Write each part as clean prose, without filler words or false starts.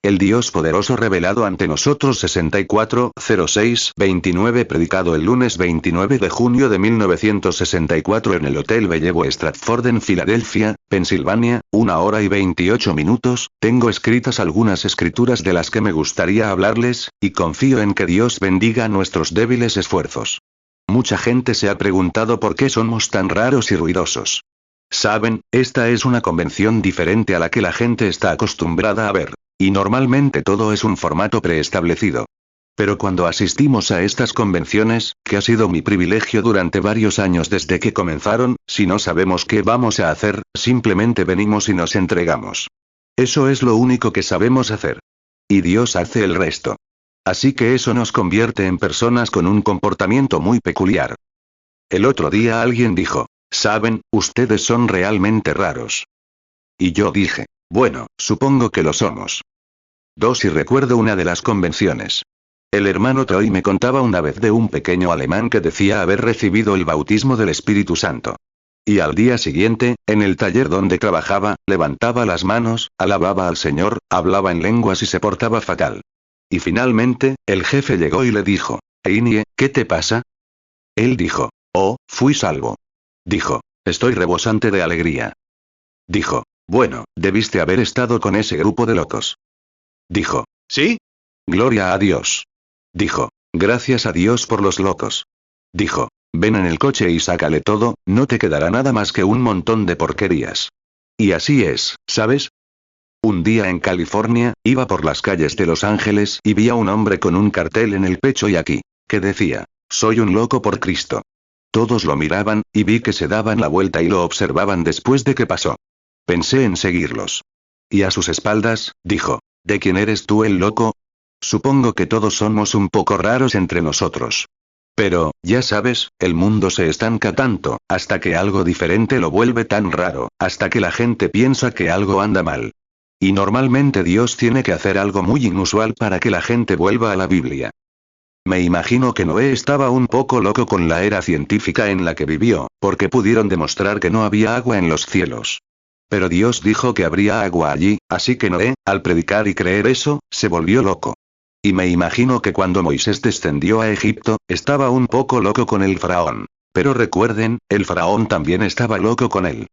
el Dios poderoso revelado ante nosotros 640629 predicado el lunes 29 de junio de 1964 en el Hotel Bellevue Stratford en Filadelfia, Pensilvania, 1 hora y 28 minutos, tengo escritas algunas escrituras de las que me gustaría hablarles, y confío en que Dios bendiga nuestros débiles esfuerzos. Mucha gente se ha preguntado por qué somos tan raros y ruidosos. Saben, esta es una convención diferente a la que la gente está acostumbrada a ver. Y normalmente todo es un formato preestablecido. Pero cuando asistimos a estas convenciones, que ha sido mi privilegio durante varios años desde que comenzaron, si no sabemos qué vamos a hacer, simplemente venimos y nos entregamos. Eso es lo único que sabemos hacer. Y Dios hace el resto. Así que eso nos convierte en personas con un comportamiento muy peculiar. El otro día alguien dijo, ¿saben, ustedes son realmente raros? Y yo dije, bueno, supongo que lo somos. Y recuerdo una de las convenciones. El hermano Troy me contaba una vez de un pequeño alemán que decía haber recibido el bautismo del Espíritu Santo. Y al día siguiente, en el taller donde trabajaba, levantaba las manos, alababa al Señor, hablaba en lenguas y se portaba fatal. Y finalmente, el jefe llegó y le dijo, Einie, ¿qué te pasa? Él dijo, oh, fui salvo. Dijo, estoy rebosante de alegría. Dijo, bueno, debiste haber estado con ese grupo de locos. Dijo, ¿sí? Gloria a Dios. Dijo, gracias a Dios por los locos. Dijo, ven en el coche y sácale todo, no te quedará nada más que un montón de porquerías. Y así es, ¿sabes? Un día en California, iba por las calles de Los Ángeles y vi a un hombre con un cartel en el pecho y aquí, que decía, soy un loco por Cristo. Todos lo miraban, y vi que se daban la vuelta y lo observaban después de que pasó. Pensé en seguirlos. Y a sus espaldas, dijo, ¿de quién eres tú el loco? Supongo que todos somos un poco raros entre nosotros. Pero, ya sabes, el mundo se estanca tanto, hasta que algo diferente lo vuelve tan raro, hasta que la gente piensa que algo anda mal. Y normalmente Dios tiene que hacer algo muy inusual para que la gente vuelva a la Biblia. Me imagino que Noé estaba un poco loco con la era científica en la que vivió, porque pudieron demostrar que no había agua en los cielos. Pero Dios dijo que habría agua allí, así que Noé, al predicar y creer eso, se volvió loco. Y me imagino que cuando Moisés descendió a Egipto, estaba un poco loco con el faraón. Pero recuerden, el faraón también estaba loco con él.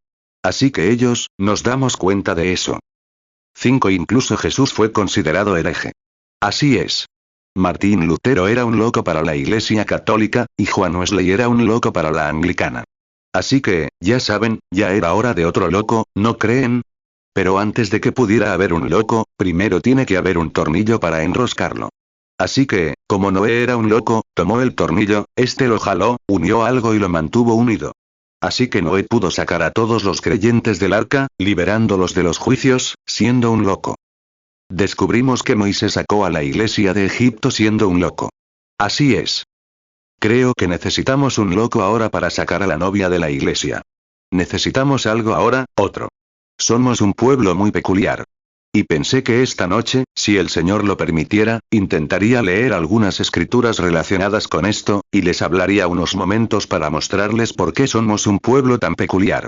Así que ellos, nos damos cuenta de eso. 5 Incluso Jesús fue considerado hereje. Así es. Martín Lutero era un loco para la Iglesia Católica, y Juan Wesley era un loco para la Anglicana. Así que, ya saben, ya era hora de otro loco, ¿no creen? Pero antes de que pudiera haber un loco, primero tiene que haber un tornillo para enroscarlo. Así que, como Noé era un loco, tomó el tornillo, lo jaló, unió algo y lo mantuvo unido. Así que Noé pudo sacar a todos los creyentes del arca, liberándolos de los juicios, siendo un loco. Descubrimos que Moisés sacó a la iglesia de Egipto siendo un loco. Así es. Creo que necesitamos un loco ahora para sacar a la novia de la iglesia. Necesitamos algo ahora, otro. Somos un pueblo muy peculiar. Y pensé que esta noche, si el Señor lo permitiera, intentaría leer algunas escrituras relacionadas con esto, y les hablaría unos momentos para mostrarles por qué somos un pueblo tan peculiar.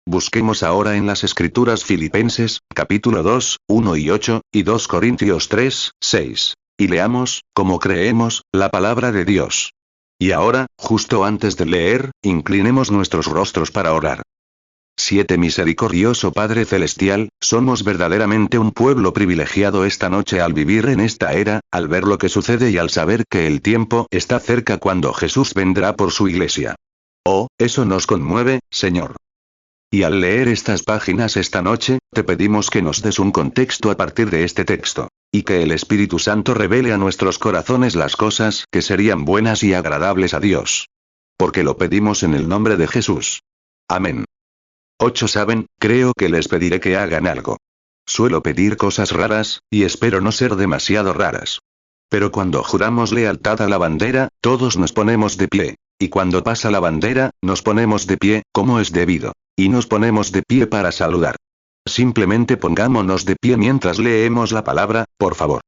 Busquemos ahora en las escrituras Filipenses, capítulo 2, 1 y 8, y 2 Corintios 3, 6. Y leamos, como creemos, la palabra de Dios. Y ahora, justo antes de leer, inclinemos nuestros rostros para orar. 7 Misericordioso Padre Celestial, somos verdaderamente un pueblo privilegiado esta noche al vivir en esta era, al ver lo que sucede y al saber que el tiempo está cerca cuando Jesús vendrá por su iglesia. Oh, eso nos conmueve, Señor. Y al leer estas páginas esta noche, te pedimos que nos des un contexto a partir de este texto, y que el Espíritu Santo revele a nuestros corazones las cosas que serían buenas y agradables a Dios. Porque lo pedimos en el nombre de Jesús. Amén. 8 Saben, creo que les pediré que hagan algo. Suelo pedir cosas raras, y espero no ser demasiado raras. Pero cuando juramos lealtad a la bandera, todos nos ponemos de pie. Y cuando pasa la bandera, nos ponemos de pie, como es debido. Y nos ponemos de pie para saludar. Simplemente pongámonos de pie mientras leemos la palabra, por favor.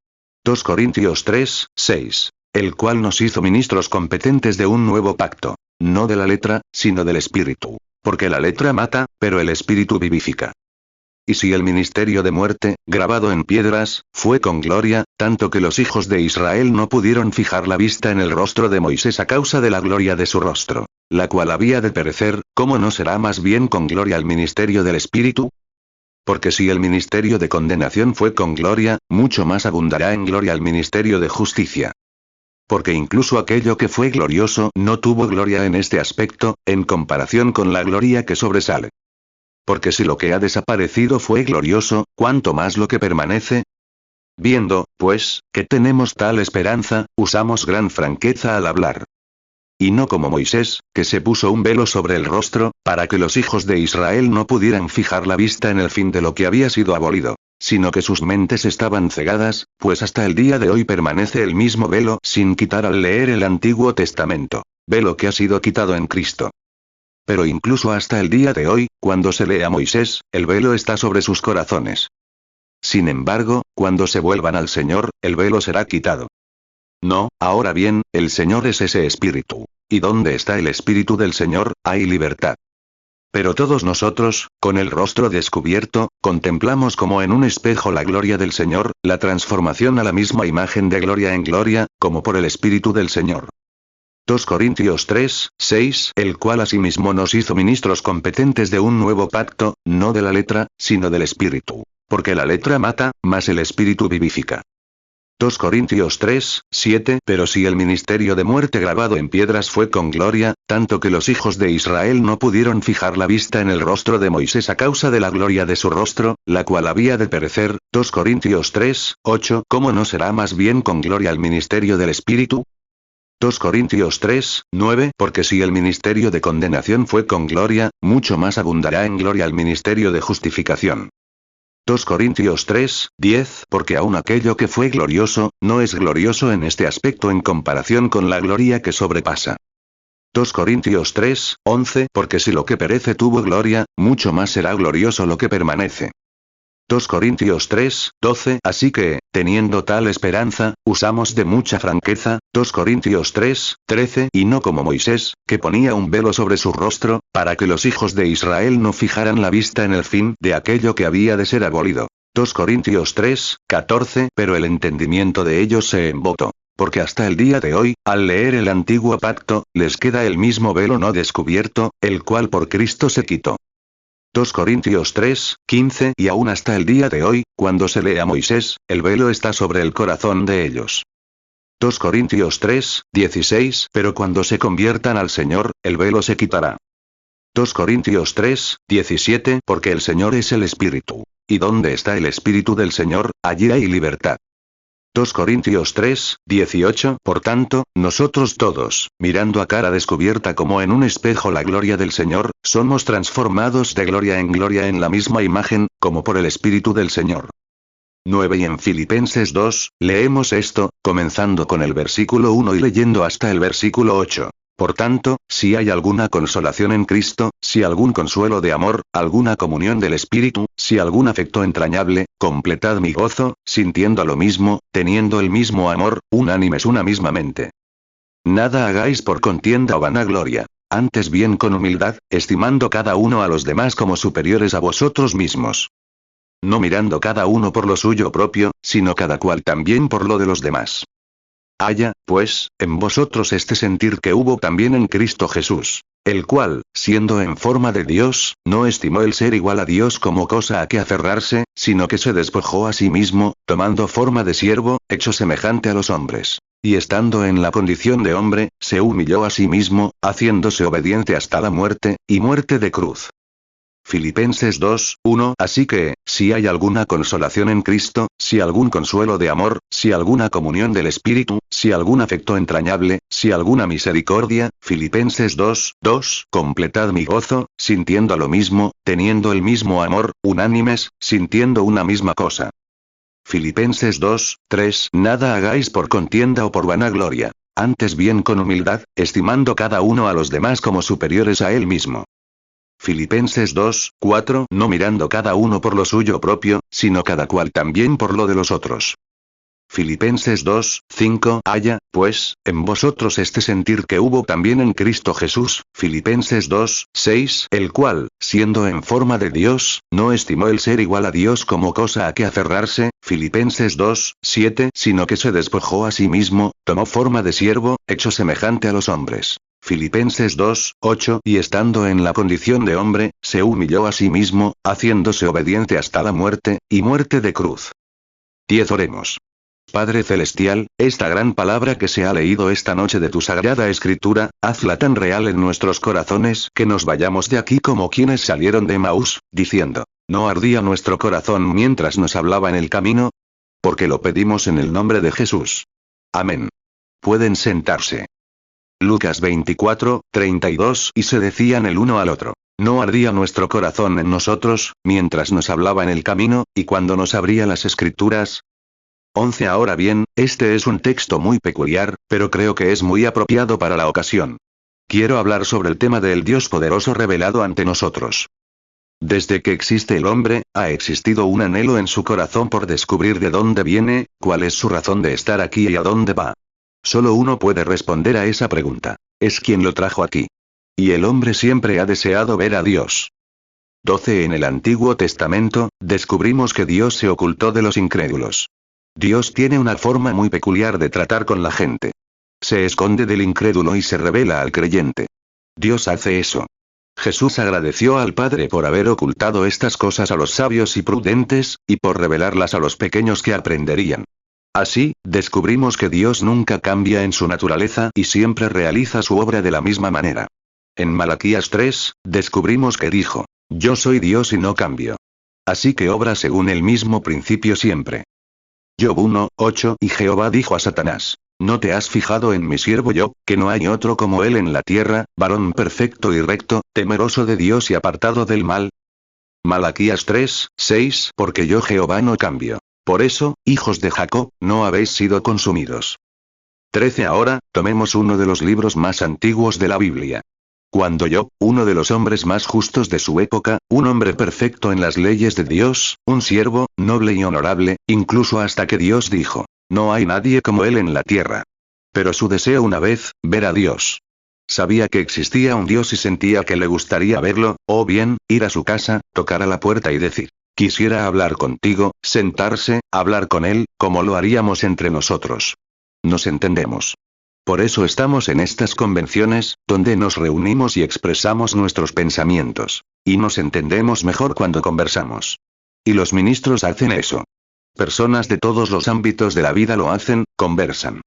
2 Corintios 3, 6. El cual nos hizo ministros competentes de un nuevo pacto. No de la letra, sino del Espíritu. Porque la letra mata, pero el Espíritu vivifica. Y si el ministerio de muerte, grabado en piedras, fue con gloria, tanto que los hijos de Israel no pudieron fijar la vista en el rostro de Moisés a causa de la gloria de su rostro, la cual había de perecer, ¿cómo no será más bien con gloria el ministerio del Espíritu? Porque si el ministerio de condenación fue con gloria, mucho más abundará en gloria el ministerio de justicia. Porque incluso aquello que fue glorioso no tuvo gloria en este aspecto, en comparación con la gloria que sobresale. Porque si lo que ha desaparecido fue glorioso, ¿cuánto más lo que permanece? Viendo, pues, que tenemos tal esperanza, usamos gran franqueza al hablar. Y no como Moisés, que se puso un velo sobre el rostro, para que los hijos de Israel no pudieran fijar la vista en el fin de lo que había sido abolido, sino que sus mentes estaban cegadas, pues hasta el día de hoy permanece el mismo velo sin quitar al leer el Antiguo Testamento, velo que ha sido quitado en Cristo. Pero incluso hasta el día de hoy, cuando se lee a Moisés, el velo está sobre sus corazones. Sin embargo, cuando se vuelvan al Señor, el velo será quitado. No, ahora bien, el Señor es ese Espíritu. Y donde está el Espíritu del Señor, hay libertad. Pero todos nosotros, con el rostro descubierto, contemplamos como en un espejo la gloria del Señor, la transformación a la misma imagen de gloria en gloria, como por el Espíritu del Señor. 2 Corintios 3, 6, el cual asimismo nos hizo ministros competentes de un nuevo pacto, no de la letra, sino del Espíritu. Porque la letra mata, mas el Espíritu vivifica. 2 Corintios 3, 7, pero si el ministerio de muerte grabado en piedras fue con gloria, tanto que los hijos de Israel no pudieron fijar la vista en el rostro de Moisés a causa de la gloria de su rostro, la cual había de perecer, 2 Corintios 3, 8, ¿cómo no será más bien con gloria el ministerio del Espíritu? 2 Corintios 3, 9, porque si el ministerio de condenación fue con gloria, mucho más abundará en gloria el ministerio de justificación. 2 Corintios 3, 10, porque aun aquello que fue glorioso, no es glorioso en este aspecto en comparación con la gloria que sobrepasa. 2 Corintios 3, 11, porque si lo que perece tuvo gloria, mucho más será glorioso lo que permanece. 2 Corintios 3, 12, así que, teniendo tal esperanza, usamos de mucha franqueza, 2 Corintios 3, 13, y no como Moisés, que ponía un velo sobre su rostro, para que los hijos de Israel no fijaran la vista en el fin de aquello que había de ser abolido. 2 Corintios 3, 14, pero el entendimiento de ellos se embotó. Porque hasta el día de hoy, al leer el antiguo pacto, les queda el mismo velo no descubierto, el cual por Cristo se quitó. 2 Corintios 3, 15, y aún hasta el día de hoy, cuando se lee a Moisés, el velo está sobre el corazón de ellos. 2 Corintios 3, 16, pero cuando se conviertan al Señor, el velo se quitará. 2 Corintios 3, 17, porque el Señor es el Espíritu. Y donde está el Espíritu del Señor, allí hay libertad. 2 Corintios 3, 18, por tanto, nosotros todos, mirando a cara descubierta como en un espejo la gloria del Señor, somos transformados de gloria en la misma imagen, como por el Espíritu del Señor. 9 y en Filipenses 2, leemos esto, comenzando con el versículo 1 y leyendo hasta el versículo 8. Por tanto, si hay alguna consolación en Cristo, si algún consuelo de amor, alguna comunión del Espíritu, si algún afecto entrañable, completad mi gozo, sintiendo lo mismo, teniendo el mismo amor, unánimes una misma mente. Nada hagáis por contienda o vanagloria. Antes bien con humildad, estimando cada uno a los demás como superiores a vosotros mismos. No mirando cada uno por lo suyo propio, sino cada cual también por lo de los demás. Haya, pues, en vosotros este sentir que hubo también en Cristo Jesús, el cual, siendo en forma de Dios, no estimó el ser igual a Dios como cosa a que aferrarse, sino que se despojó a sí mismo, tomando forma de siervo, hecho semejante a los hombres. Y estando en la condición de hombre, se humilló a sí mismo, haciéndose obediente hasta la muerte, y muerte de cruz. Filipenses 2, 1. Así que, si hay alguna consolación en Cristo, si algún consuelo de amor, si alguna comunión del Espíritu, si algún afecto entrañable, si alguna misericordia, Filipenses 2, 2. Completad mi gozo, sintiendo lo mismo, teniendo el mismo amor, unánimes, sintiendo una misma cosa. Filipenses 2, 3. Nada hagáis por contienda o por vanagloria. Antes bien con humildad, estimando cada uno a los demás como superiores a él mismo. Filipenses 2, 4, no mirando cada uno por lo suyo propio, sino cada cual también por lo de los otros. Filipenses 2, 5. Haya, pues, en vosotros este sentir que hubo también en Cristo Jesús, Filipenses 2, 6. El cual, siendo en forma de Dios, no estimó el ser igual a Dios como cosa a que aferrarse, Filipenses 2, 7. Sino que se despojó a sí mismo, tomó forma de siervo, hecho semejante a los hombres. Filipenses 2, 8. Y estando en la condición de hombre, se humilló a sí mismo, haciéndose obediente hasta la muerte, y muerte de cruz. 10. Oremos. Padre Celestial, esta gran palabra que se ha leído esta noche de tu sagrada escritura, hazla tan real en nuestros corazones que nos vayamos de aquí como quienes salieron de Emaús, diciendo, ¿no ardía nuestro corazón mientras nos hablaba en el camino? Porque lo pedimos en el nombre de Jesús. Amén. Pueden sentarse. Lucas 24, 32. Y se decían el uno al otro, ¿no ardía nuestro corazón en nosotros, mientras nos hablaba en el camino, y cuando nos abría las escrituras? 11. Ahora bien, este es un texto muy peculiar, pero creo que es muy apropiado para la ocasión. Quiero hablar sobre el tema del Dios poderoso revelado ante nosotros. Desde que existe el hombre, ha existido un anhelo en su corazón por descubrir de dónde viene, cuál es su razón de estar aquí y a dónde va. Solo uno puede responder a esa pregunta. Es quien lo trajo aquí. Y el hombre siempre ha deseado ver a Dios. 12. En el Antiguo Testamento, descubrimos que Dios se ocultó de los incrédulos. Dios tiene una forma muy peculiar de tratar con la gente. Se esconde del incrédulo y se revela al creyente. Dios hace eso. Jesús agradeció al Padre por haber ocultado estas cosas a los sabios y prudentes, y por revelarlas a los pequeños que aprenderían. Así, descubrimos que Dios nunca cambia en su naturaleza y siempre realiza su obra de la misma manera. En Malaquías 3, descubrimos que dijo, yo soy Dios y no cambio. Así que obra según el mismo principio siempre. Job 1, 8. Y Jehová dijo a Satanás, ¿no te has fijado en mi siervo Job, que no hay otro como él en la tierra, varón perfecto y recto, temeroso de Dios y apartado del mal? Malaquías 3, 6. Porque yo Jehová no cambio. Por eso, hijos de Jacob, no habéis sido consumidos. 13. Ahora, tomemos uno de los libros más antiguos de la Biblia. Cuando Job, uno de los hombres más justos de su época, un hombre perfecto en las leyes de Dios, un siervo, noble y honorable, incluso hasta que Dios dijo, no hay nadie como él en la tierra. Pero su deseo una vez, ver a Dios. Sabía que existía un Dios y sentía que le gustaría verlo, o bien, ir a su casa, tocar a la puerta y decir, quisiera hablar contigo, sentarse, hablar con él, como lo haríamos entre nosotros. Nos entendemos. Por eso estamos en estas convenciones, donde nos reunimos y expresamos nuestros pensamientos. Y nos entendemos mejor cuando conversamos. Y los ministros hacen eso. Personas de todos los ámbitos de la vida lo hacen, conversan.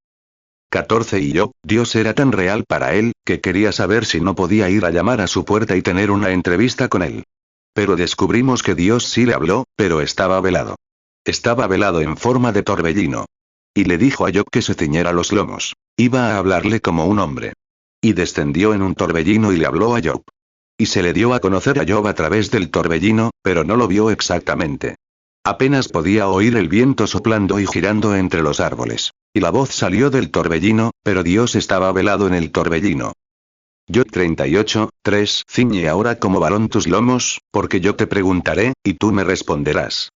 14. Y Dios era tan real para él, que quería saber si no podía ir a llamar a su puerta y tener una entrevista con él. Pero descubrimos que Dios sí le habló, pero estaba velado. Estaba velado en forma de torbellino. Y le dijo a Job que se ciñera los lomos. Iba a hablarle como un hombre. Y descendió en un torbellino y le habló a Job. Y se le dio a conocer a Job a través del torbellino, pero no lo vio exactamente. Apenas podía oír el viento soplando y girando entre los árboles. Y la voz salió del torbellino, pero Dios estaba velado en el torbellino. Job 38, 3. Ciñe ahora como varón tus lomos, porque yo te preguntaré, y tú me responderás.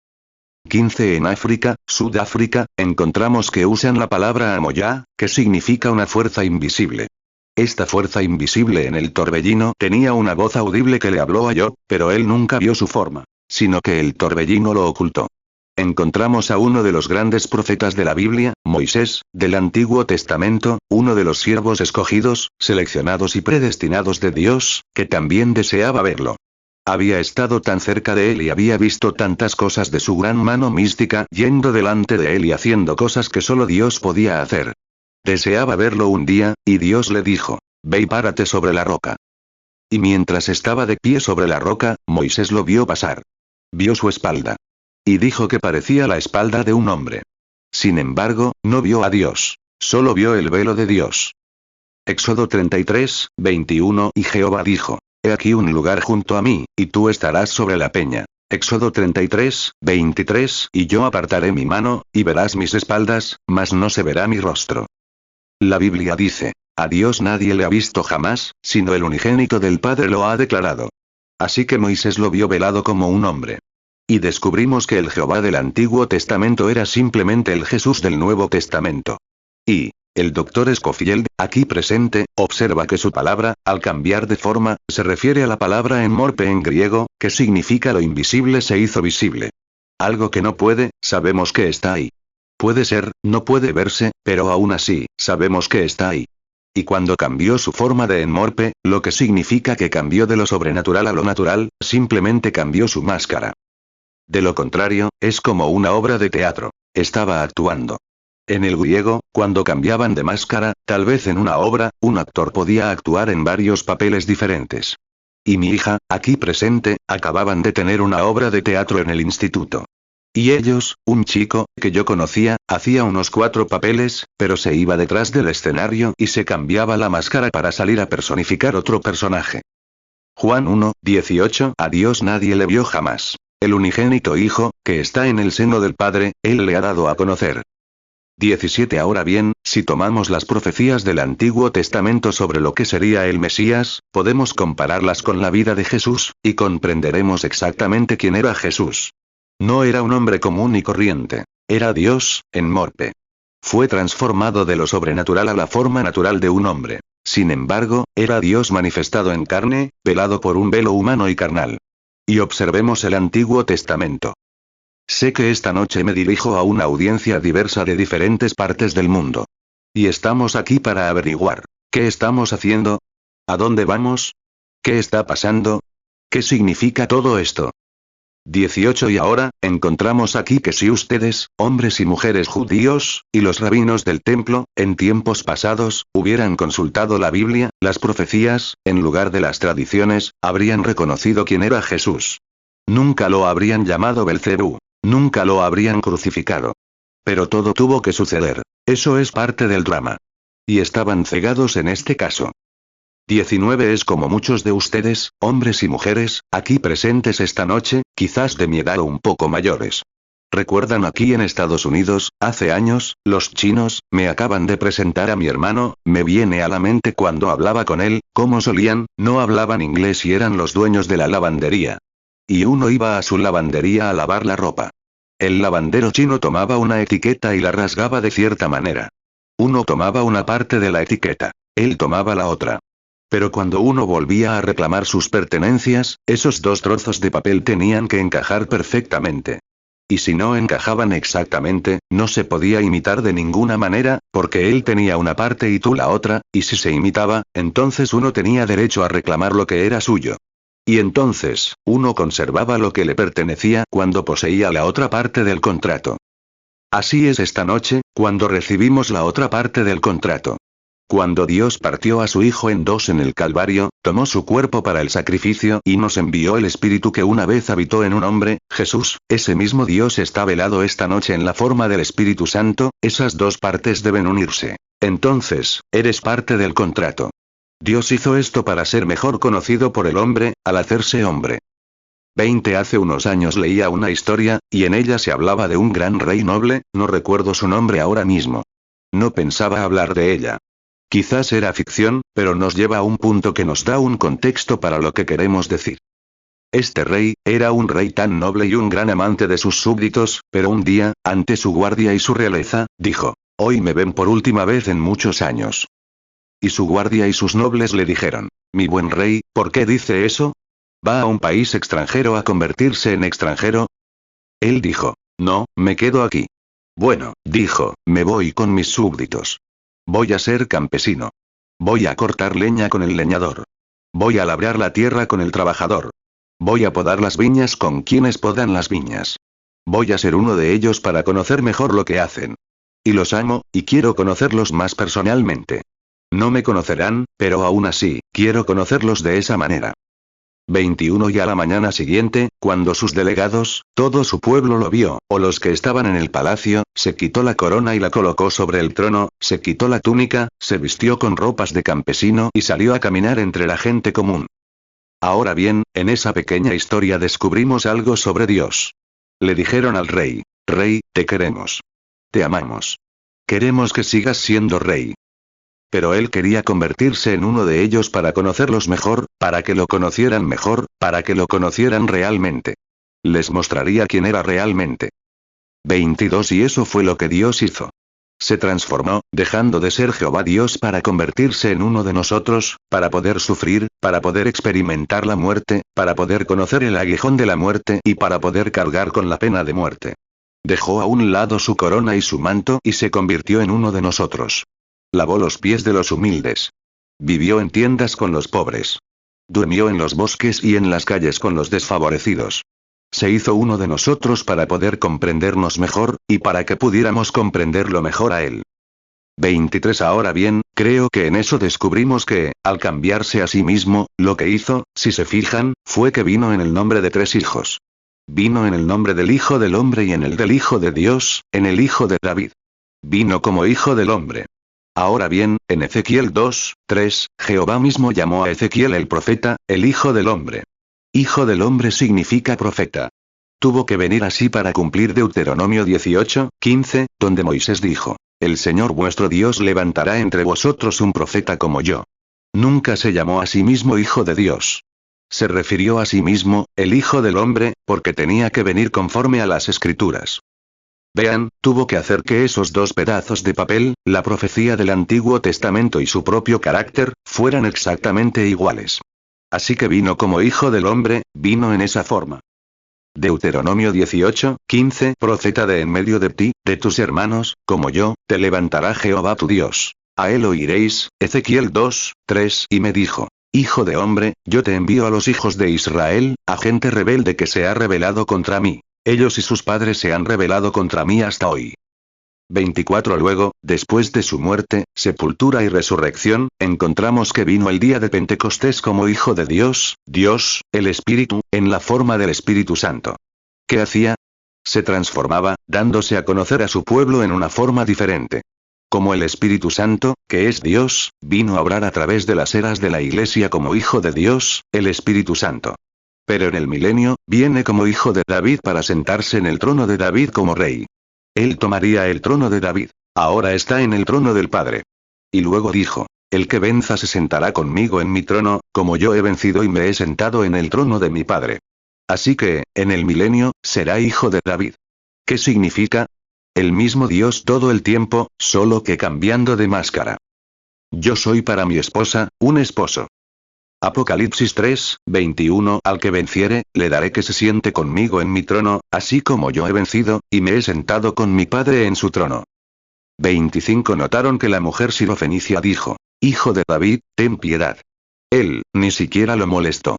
15. En África, Sudáfrica, encontramos que usan la palabra amoyá, que significa una fuerza invisible. Esta fuerza invisible en el torbellino tenía una voz audible que le habló a Job, pero él nunca vio su forma, sino que el torbellino lo ocultó. Encontramos a uno de los grandes profetas de la Biblia, Moisés, del Antiguo Testamento, uno de los siervos escogidos, seleccionados y predestinados de Dios, que también deseaba verlo. Había estado tan cerca de él y había visto tantas cosas de su gran mano mística yendo delante de él y haciendo cosas que solo Dios podía hacer. Deseaba verlo un día, y Dios le dijo, ve y párate sobre la roca. Y mientras estaba de pie sobre la roca, Moisés lo vio pasar. Vio su espalda. Y dijo que parecía la espalda de un hombre. Sin embargo, no vio a Dios. Solo vio el velo de Dios. Éxodo 33, 21. Y Jehová dijo, he aquí un lugar junto a mí, y tú estarás sobre la peña. Éxodo 33, 23. Y yo apartaré mi mano, y verás mis espaldas, mas no se verá mi rostro. La Biblia dice, a Dios nadie le ha visto jamás, sino el unigénito del Padre lo ha declarado. Así que Moisés lo vio velado como un hombre. Y descubrimos que el Jehová del Antiguo Testamento era simplemente el Jesús del Nuevo Testamento. Y el Dr. Scofield, aquí presente, observa que su palabra, al cambiar de forma, se refiere a la palabra en morpe en griego, que significa lo invisible se hizo visible. Algo que no puede, sabemos que está ahí. Puede ser, no puede verse, pero aún así, sabemos que está ahí. Y cuando cambió su forma de enmorpe, lo que significa que cambió de lo sobrenatural a lo natural, simplemente cambió su máscara. De lo contrario, es como una obra de teatro. Estaba actuando. En el griego, cuando cambiaban de máscara, tal vez en una obra, un actor podía actuar en varios papeles diferentes. Y mi hija, aquí presente, acababan de tener una obra de teatro en el instituto. Y ellos, un chico, que yo conocía, hacía unos 4 papeles, pero se iba detrás del escenario y se cambiaba la máscara para salir a personificar otro personaje. Juan 1:18 A Dios nadie le vio jamás. El unigénito Hijo, que está en el seno del Padre, Él le ha dado a conocer. 17 Ahora bien, si tomamos las profecías del Antiguo Testamento sobre lo que sería el Mesías, podemos compararlas con la vida de Jesús, y comprenderemos exactamente quién era Jesús. No era un hombre común y corriente. Era Dios, en morpe. Fue transformado de lo sobrenatural a la forma natural de un hombre. Sin embargo, era Dios manifestado en carne, velado por un velo humano y carnal. Y observemos el Antiguo Testamento. Sé que esta noche me dirijo a una audiencia diversa de diferentes partes del mundo. Y estamos aquí para averiguar. ¿Qué estamos haciendo? ¿A dónde vamos? ¿Qué está pasando? ¿Qué significa todo esto? 18 Y ahora, encontramos aquí que si ustedes, hombres y mujeres judíos, y los rabinos del templo, en tiempos pasados, hubieran consultado la Biblia, las profecías, en lugar de las tradiciones, habrían reconocido quién era Jesús. Nunca lo habrían llamado Belcebú. Nunca lo habrían crucificado. Pero todo tuvo que suceder. Eso es parte del drama. Y estaban cegados en este caso. 19 Es como muchos de ustedes, hombres y mujeres, aquí presentes esta noche, quizás de mi edad o un poco mayores. Recuerdan aquí en Estados Unidos, hace años, los chinos, me acaban de presentar a mi hermano, me viene a la mente cuando hablaba con él, cómo solían, no hablaban inglés y eran los dueños de la lavandería. Y uno iba a su lavandería a lavar la ropa. El lavandero chino tomaba una etiqueta y la rasgaba de cierta manera. Uno tomaba una parte de la etiqueta. Él tomaba la otra. Pero cuando uno volvía a reclamar sus pertenencias, esos 2 trozos de papel tenían que encajar perfectamente. Y si no encajaban exactamente, no se podía imitar de ninguna manera, porque él tenía una parte y tú la otra, y si se imitaba, entonces uno tenía derecho a reclamar lo que era suyo. Y entonces, uno conservaba lo que le pertenecía cuando poseía la otra parte del contrato. Así es esta noche, cuando recibimos la otra parte del contrato. Cuando Dios partió a su Hijo en 2 en el Calvario, tomó su cuerpo para el sacrificio y nos envió el Espíritu que una vez habitó en un hombre, Jesús, ese mismo Dios está velado esta noche en la forma del Espíritu Santo, esas 2 partes deben unirse. Entonces, eres parte del contrato. Dios hizo esto para ser mejor conocido por el hombre, al hacerse hombre. 20 Hace unos años leía una historia, y en ella se hablaba de un gran rey noble, no recuerdo su nombre ahora mismo. No pensaba hablar de ella. Quizás era ficción, pero nos lleva a un punto que nos da un contexto para lo que queremos decir. Este rey, era un rey tan noble y un gran amante de sus súbditos, pero un día, ante su guardia y su realeza, dijo: hoy me ven por última vez en muchos años. Y su guardia y sus nobles le dijeron: mi buen rey, ¿por qué dice eso? ¿Va a un país extranjero a convertirse en extranjero? Él dijo: no, me quedo aquí. Bueno, dijo, me voy con mis súbditos. Voy a ser campesino. Voy a cortar leña con el leñador. Voy a labrar la tierra con el trabajador. Voy a podar las viñas con quienes podan las viñas. Voy a ser uno de ellos para conocer mejor lo que hacen. Y los amo, y quiero conocerlos más personalmente. No me conocerán, pero aún así, quiero conocerlos de esa manera. 21 Y a la mañana siguiente, cuando sus delegados, todo su pueblo lo vio, o los que estaban en el palacio, se quitó la corona y la colocó sobre el trono, se quitó la túnica, se vistió con ropas de campesino y salió a caminar entre la gente común. Ahora bien, en esa pequeña historia descubrimos algo sobre Dios. Le dijeron al rey: rey, te queremos. Te amamos. Queremos que sigas siendo rey. Pero él quería convertirse en uno de ellos para conocerlos mejor, para que lo conocieran mejor, para que lo conocieran realmente. Les mostraría quién era realmente. 22 Y eso fue lo que Dios hizo. Se transformó, dejando de ser Jehová Dios para convertirse en uno de nosotros, para poder sufrir, para poder experimentar la muerte, para poder conocer el aguijón de la muerte y para poder cargar con la pena de muerte. Dejó a un lado su corona y su manto y se convirtió en uno de nosotros. Lavó los pies de los humildes. Vivió en tiendas con los pobres. Durmió en los bosques y en las calles con los desfavorecidos. Se hizo uno de nosotros para poder comprendernos mejor, y para que pudiéramos comprenderlo mejor a Él. 23 Ahora bien, creo que en eso descubrimos que, al cambiarse a sí mismo, lo que hizo, si se fijan, fue que vino en el nombre de 3 hijos. Vino en el nombre del Hijo del Hombre y en el del Hijo de Dios, en el Hijo de David. Vino como Hijo del Hombre. Ahora bien, en Ezequiel 2:3, Jehová mismo llamó a Ezequiel el profeta, el Hijo del Hombre. Hijo del Hombre significa profeta. Tuvo que venir así para cumplir Deuteronomio 18:15, donde Moisés dijo: El Señor vuestro Dios levantará entre vosotros un profeta como yo. Nunca se llamó a sí mismo Hijo de Dios. Se refirió a sí mismo, el Hijo del Hombre, porque tenía que venir conforme a las Escrituras. Vean, tuvo que hacer que esos dos pedazos de papel, la profecía del Antiguo Testamento y su propio carácter, fueran exactamente iguales. Así que vino como Hijo del Hombre, vino en esa forma. Deuteronomio 18:15 Profeta de en medio de ti, de tus hermanos, como yo, te levantará Jehová tu Dios. A él oiréis. Ezequiel 2:3 Y me dijo: Hijo de hombre, yo te envío a los hijos de Israel, a gente rebelde que se ha rebelado contra mí. Ellos y sus padres se han rebelado contra mí hasta hoy. 24 Luego, después de su muerte, sepultura y resurrección, encontramos que vino el día de Pentecostés como Hijo de Dios, Dios, el Espíritu, en la forma del Espíritu Santo. ¿Qué hacía? Se transformaba, dándose a conocer a su pueblo en una forma diferente. Como el Espíritu Santo, que es Dios, vino a obrar a través de las eras de la Iglesia como Hijo de Dios, el Espíritu Santo. Pero en el milenio, viene como Hijo de David para sentarse en el trono de David como Rey. Él tomaría el trono de David. Ahora está en el trono del Padre. Y luego dijo: El que venza se sentará conmigo en mi trono, como yo he vencido y me he sentado en el trono de mi Padre. Así que, en el milenio, será hijo de David. ¿Qué significa? El mismo Dios todo el tiempo, solo que cambiando de máscara. Yo soy para mi esposa, un esposo. Apocalipsis 3:21 Al que venciere, le daré que se siente conmigo en mi trono, así como yo he vencido, y me he sentado con mi Padre en su trono. 25 Notaron que la mujer sirofenicia dijo: Hijo de David, ten piedad. Él, ni siquiera lo molestó.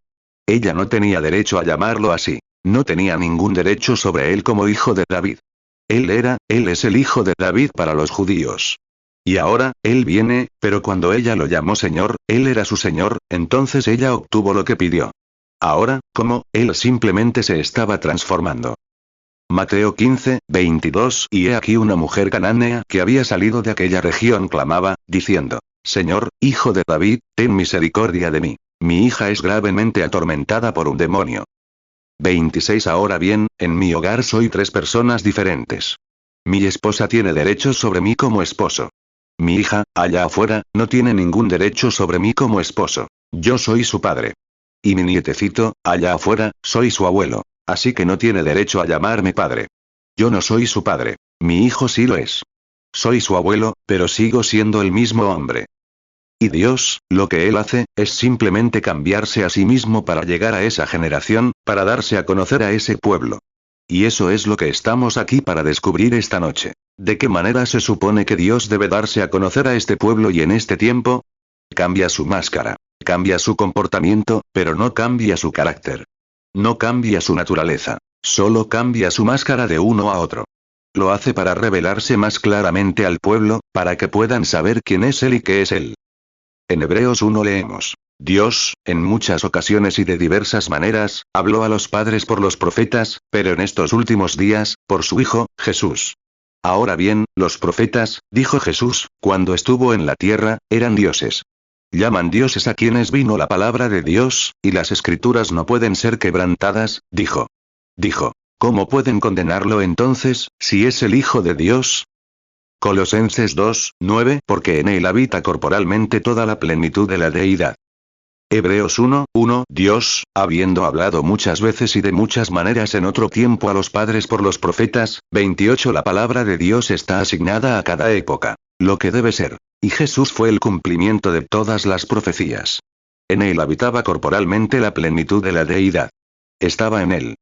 Ella no tenía derecho a llamarlo así. No tenía ningún derecho sobre él como hijo de David. Él es el hijo de David para los judíos. Y ahora, él viene, pero cuando ella lo llamó Señor, él era su Señor, entonces ella obtuvo lo que pidió. Ahora, ¿cómo? Él simplemente se estaba transformando. Mateo 15:22 Y he aquí una mujer cananea que había salido de aquella región clamaba, diciendo: Señor, hijo de David, ten misericordia de mí. Mi hija es gravemente atormentada por un demonio. 26 Ahora bien, en mi hogar soy 3 personas diferentes. Mi esposa tiene derechos sobre mí como esposo. Mi hija, allá afuera, no tiene ningún derecho sobre mí como esposo. Yo soy su padre. Y mi nietecito, allá afuera, soy su abuelo. Así que no tiene derecho a llamarme padre. Yo no soy su padre. Mi hijo sí lo es. Soy su abuelo, pero sigo siendo el mismo hombre. Y Dios, lo que Él hace, es simplemente cambiarse a sí mismo para llegar a esa generación, para darse a conocer a ese pueblo. Y eso es lo que estamos aquí para descubrir esta noche. ¿De qué manera se supone que Dios debe darse a conocer a este pueblo y en este tiempo? Cambia su máscara, cambia su comportamiento, pero no cambia su carácter. No cambia su naturaleza, solo cambia su máscara de uno a otro. Lo hace para revelarse más claramente al pueblo, para que puedan saber quién es Él y qué es Él. En Hebreos 1 leemos: Dios, en muchas ocasiones y de diversas maneras, habló a los padres por los profetas, pero en estos últimos días, por su Hijo, Jesús. Ahora bien, los profetas, dijo Jesús, cuando estuvo en la tierra, eran dioses. Llaman dioses a quienes vino la palabra de Dios, y las escrituras no pueden ser quebrantadas, dijo. ¿Cómo pueden condenarlo entonces, si es el Hijo de Dios? Colosenses 2:9 Porque en él habita corporalmente toda la plenitud de la deidad. Hebreos 1:1 Dios, habiendo hablado muchas veces y de muchas maneras en otro tiempo a los padres por los profetas. 28 La palabra de Dios está asignada a cada época. Lo que debe ser. Y Jesús fue el cumplimiento de todas las profecías. En él habitaba corporalmente la plenitud de la deidad. Estaba en él.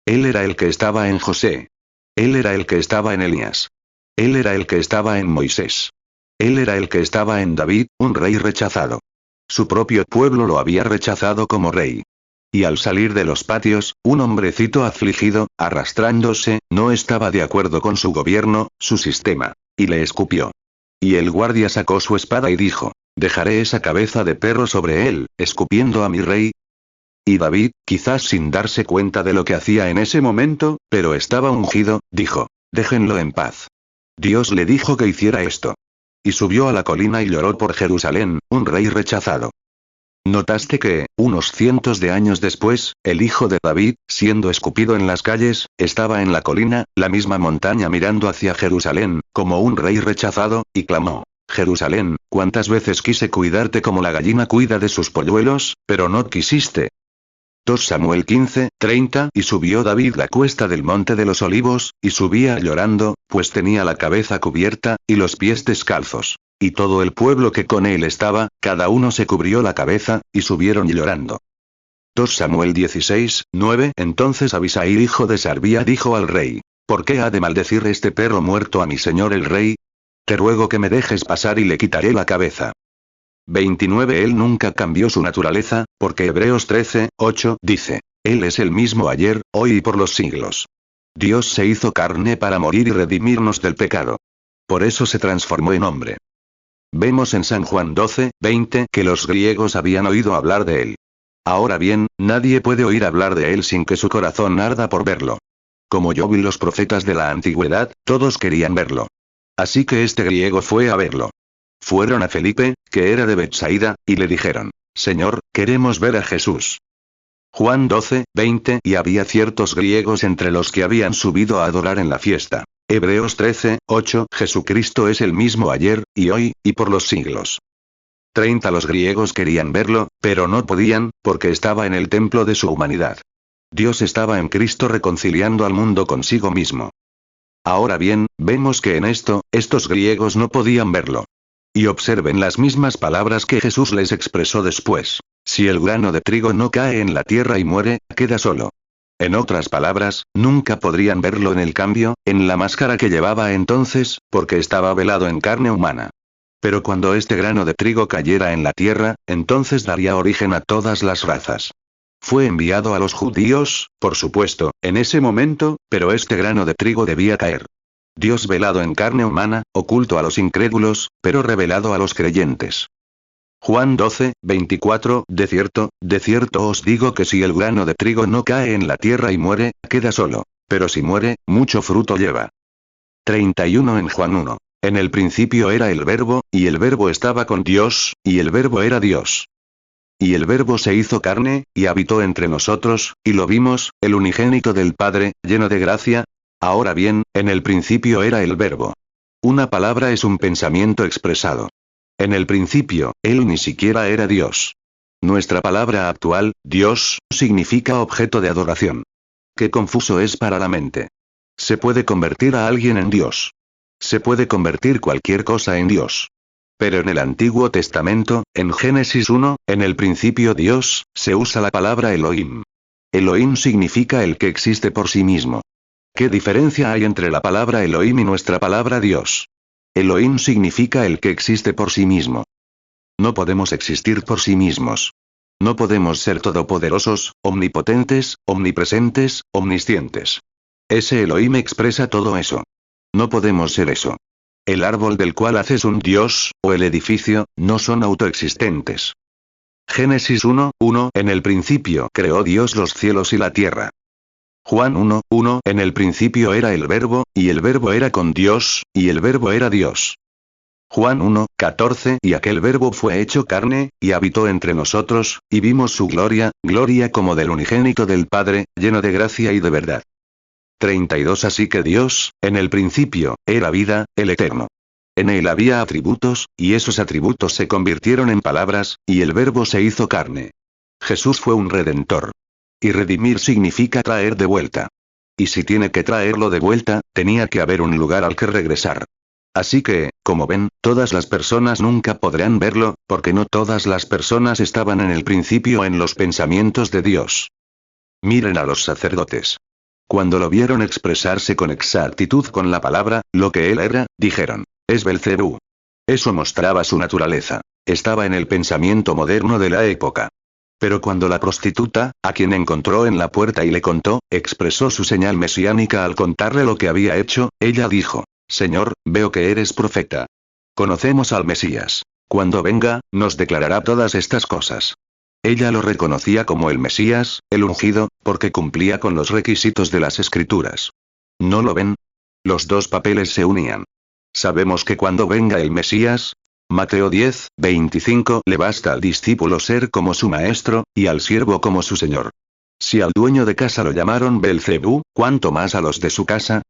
Él era el que estaba en José. Él era el que estaba en Elías. Él era el que estaba en Moisés. Él era el que estaba en David, un rey rechazado. Su propio pueblo lo había rechazado como rey. Y al salir de los patios, un hombrecito afligido, arrastrándose, no estaba de acuerdo con su gobierno, su sistema. Y le escupió. Y el guardia sacó su espada y dijo: «Dejaré esa cabeza de perro sobre él, escupiendo a mi rey». Y David, quizás sin darse cuenta de lo que hacía en ese momento, pero estaba ungido, dijo: «Déjenlo en paz». Dios le dijo que hiciera esto. Y subió a la colina y lloró por Jerusalén, un rey rechazado. ¿Notaste que, unos cientos de años después, el hijo de David, siendo escupido en las calles, estaba en la colina, la misma montaña mirando hacia Jerusalén, como un rey rechazado, y clamó: «Jerusalén, cuántas veces quise cuidarte como la gallina cuida de sus polluelos, pero no quisiste». 2 Samuel 15:30 Y subió David la cuesta del monte de los olivos, y subía llorando, pues tenía la cabeza cubierta, y los pies descalzos. Y todo el pueblo que con él estaba, cada uno se cubrió la cabeza, y subieron llorando. 2 Samuel 16:9 Entonces Abisai hijo de Sarbía dijo al rey: «¿Por qué ha de maldecir este perro muerto a mi señor el rey? Te ruego que me dejes pasar y le quitaré la cabeza». 29 Él nunca cambió su naturaleza, porque Hebreos 13:8 dice: «Él es el mismo ayer, hoy y por los siglos». Dios se hizo carne para morir y redimirnos del pecado. Por eso se transformó en hombre. Vemos en San Juan 12:20 que los griegos habían oído hablar de él. Ahora bien, nadie puede oír hablar de él sin que su corazón arda por verlo. Como Job y los profetas de la antigüedad, todos querían verlo. Así que este griego fue a verlo. Fueron a Felipe, que era de Betsaida, y le dijeron: «Señor, queremos ver a Jesús». Juan 12:20 Y había ciertos griegos entre los que habían subido a adorar en la fiesta. Hebreos 13:8 Jesucristo es el mismo ayer, y hoy, y por los siglos. 30 Los griegos querían verlo, pero no podían, porque estaba en el templo de su humanidad. Dios estaba en Cristo reconciliando al mundo consigo mismo. Ahora bien, vemos que en esto, estos griegos no podían verlo. Y observen las mismas palabras que Jesús les expresó después: «Si el grano de trigo no cae en la tierra y muere, queda solo». En otras palabras, nunca podrían verlo en el cambio, en la máscara que llevaba entonces, porque estaba velado en carne humana. Pero cuando este grano de trigo cayera en la tierra, entonces daría origen a todas las razas. Fue enviado a los judíos, por supuesto, en ese momento, pero este grano de trigo debía caer. Dios velado en carne humana, oculto a los incrédulos, pero revelado a los creyentes. Juan 12:24 De cierto os digo que si el grano de trigo no cae en la tierra y muere, queda solo, pero si muere, mucho fruto lleva. 31 En Juan 1. En el principio era el Verbo, y el Verbo estaba con Dios, y el Verbo era Dios. Y el Verbo se hizo carne, y habitó entre nosotros, y lo vimos, el unigénito del Padre, lleno de gracia. Ahora bien, en el principio era el Verbo. Una palabra es un pensamiento expresado. En el principio, él ni siquiera era Dios. Nuestra palabra actual, Dios, significa objeto de adoración. Qué confuso es para la mente. Se puede convertir a alguien en Dios. Se puede convertir cualquier cosa en Dios. Pero en el Antiguo Testamento, en Génesis 1, en el principio Dios, se usa la palabra Elohim. Elohim significa el que existe por sí mismo. ¿Qué diferencia hay entre la palabra Elohim y nuestra palabra Dios? Elohim significa el que existe por sí mismo. No podemos existir por sí mismos. No podemos ser todopoderosos, omnipotentes, omnipresentes, omniscientes. Ese Elohim expresa todo eso. No podemos ser eso. El árbol del cual haces un dios, o el edificio, no son autoexistentes. Génesis 1:1 En el principio creó Dios los cielos y la tierra. Juan 1:1 En el principio era el Verbo, y el Verbo era con Dios, y el Verbo era Dios. Juan 1:14 Y aquel Verbo fue hecho carne, y habitó entre nosotros, y vimos su gloria, gloria como del unigénito del Padre, lleno de gracia y de verdad. 32 Así que Dios, en el principio, era vida, el eterno. En él había atributos, y esos atributos se convirtieron en palabras, y el Verbo se hizo carne. Jesús fue un redentor. Y redimir significa traer de vuelta. Y si tiene que traerlo de vuelta, tenía que haber un lugar al que regresar. Así que, como ven, todas las personas nunca podrán verlo, porque no todas las personas estaban en el principio en los pensamientos de Dios. Miren a los sacerdotes. Cuando lo vieron expresarse con exactitud con la palabra, lo que él era, dijeron, es Belcebú. Eso mostraba su naturaleza. Estaba en el pensamiento moderno de la época. Pero cuando la prostituta, a quien encontró en la puerta y le contó, expresó su señal mesiánica al contarle lo que había hecho, ella dijo, Señor, veo que eres profeta. Conocemos al Mesías. Cuando venga, nos declarará todas estas cosas. Ella lo reconocía como el Mesías, el ungido, porque cumplía con los requisitos de las Escrituras. ¿No lo ven? Los dos papeles se unían. Sabemos que cuando venga el Mesías, Mateo 10, 25, le basta al discípulo ser como su maestro, y al siervo como su señor. Si al dueño de casa lo llamaron Belcebú, ¿cuánto más a los de su casa?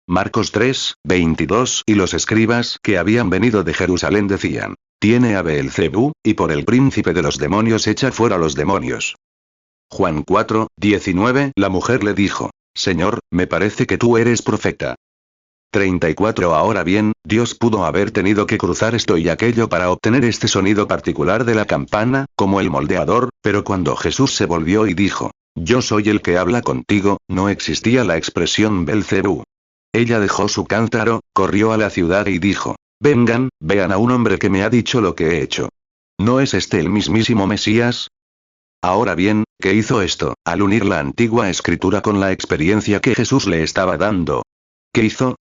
Marcos 3, 22, y los escribas que habían venido de Jerusalén decían, tiene a Beelzebú, y por el príncipe de los demonios echa fuera los demonios. Juan 4, 19, la mujer le dijo, Señor, me parece que tú eres profeta. 34 Ahora bien, Dios pudo haber tenido que cruzar esto y aquello para obtener este sonido particular de la campana, como el moldeador, pero cuando Jesús se volvió y dijo, yo soy el que habla contigo, no existía la expresión Belcebú. Ella dejó su cántaro, corrió a la ciudad y dijo, vengan, vean a un hombre que me ha dicho lo que he hecho. ¿No es este el mismísimo Mesías? Ahora bien, ¿qué hizo esto, al unir la antigua escritura con la experiencia que Jesús le estaba dando? ¿Qué hizo?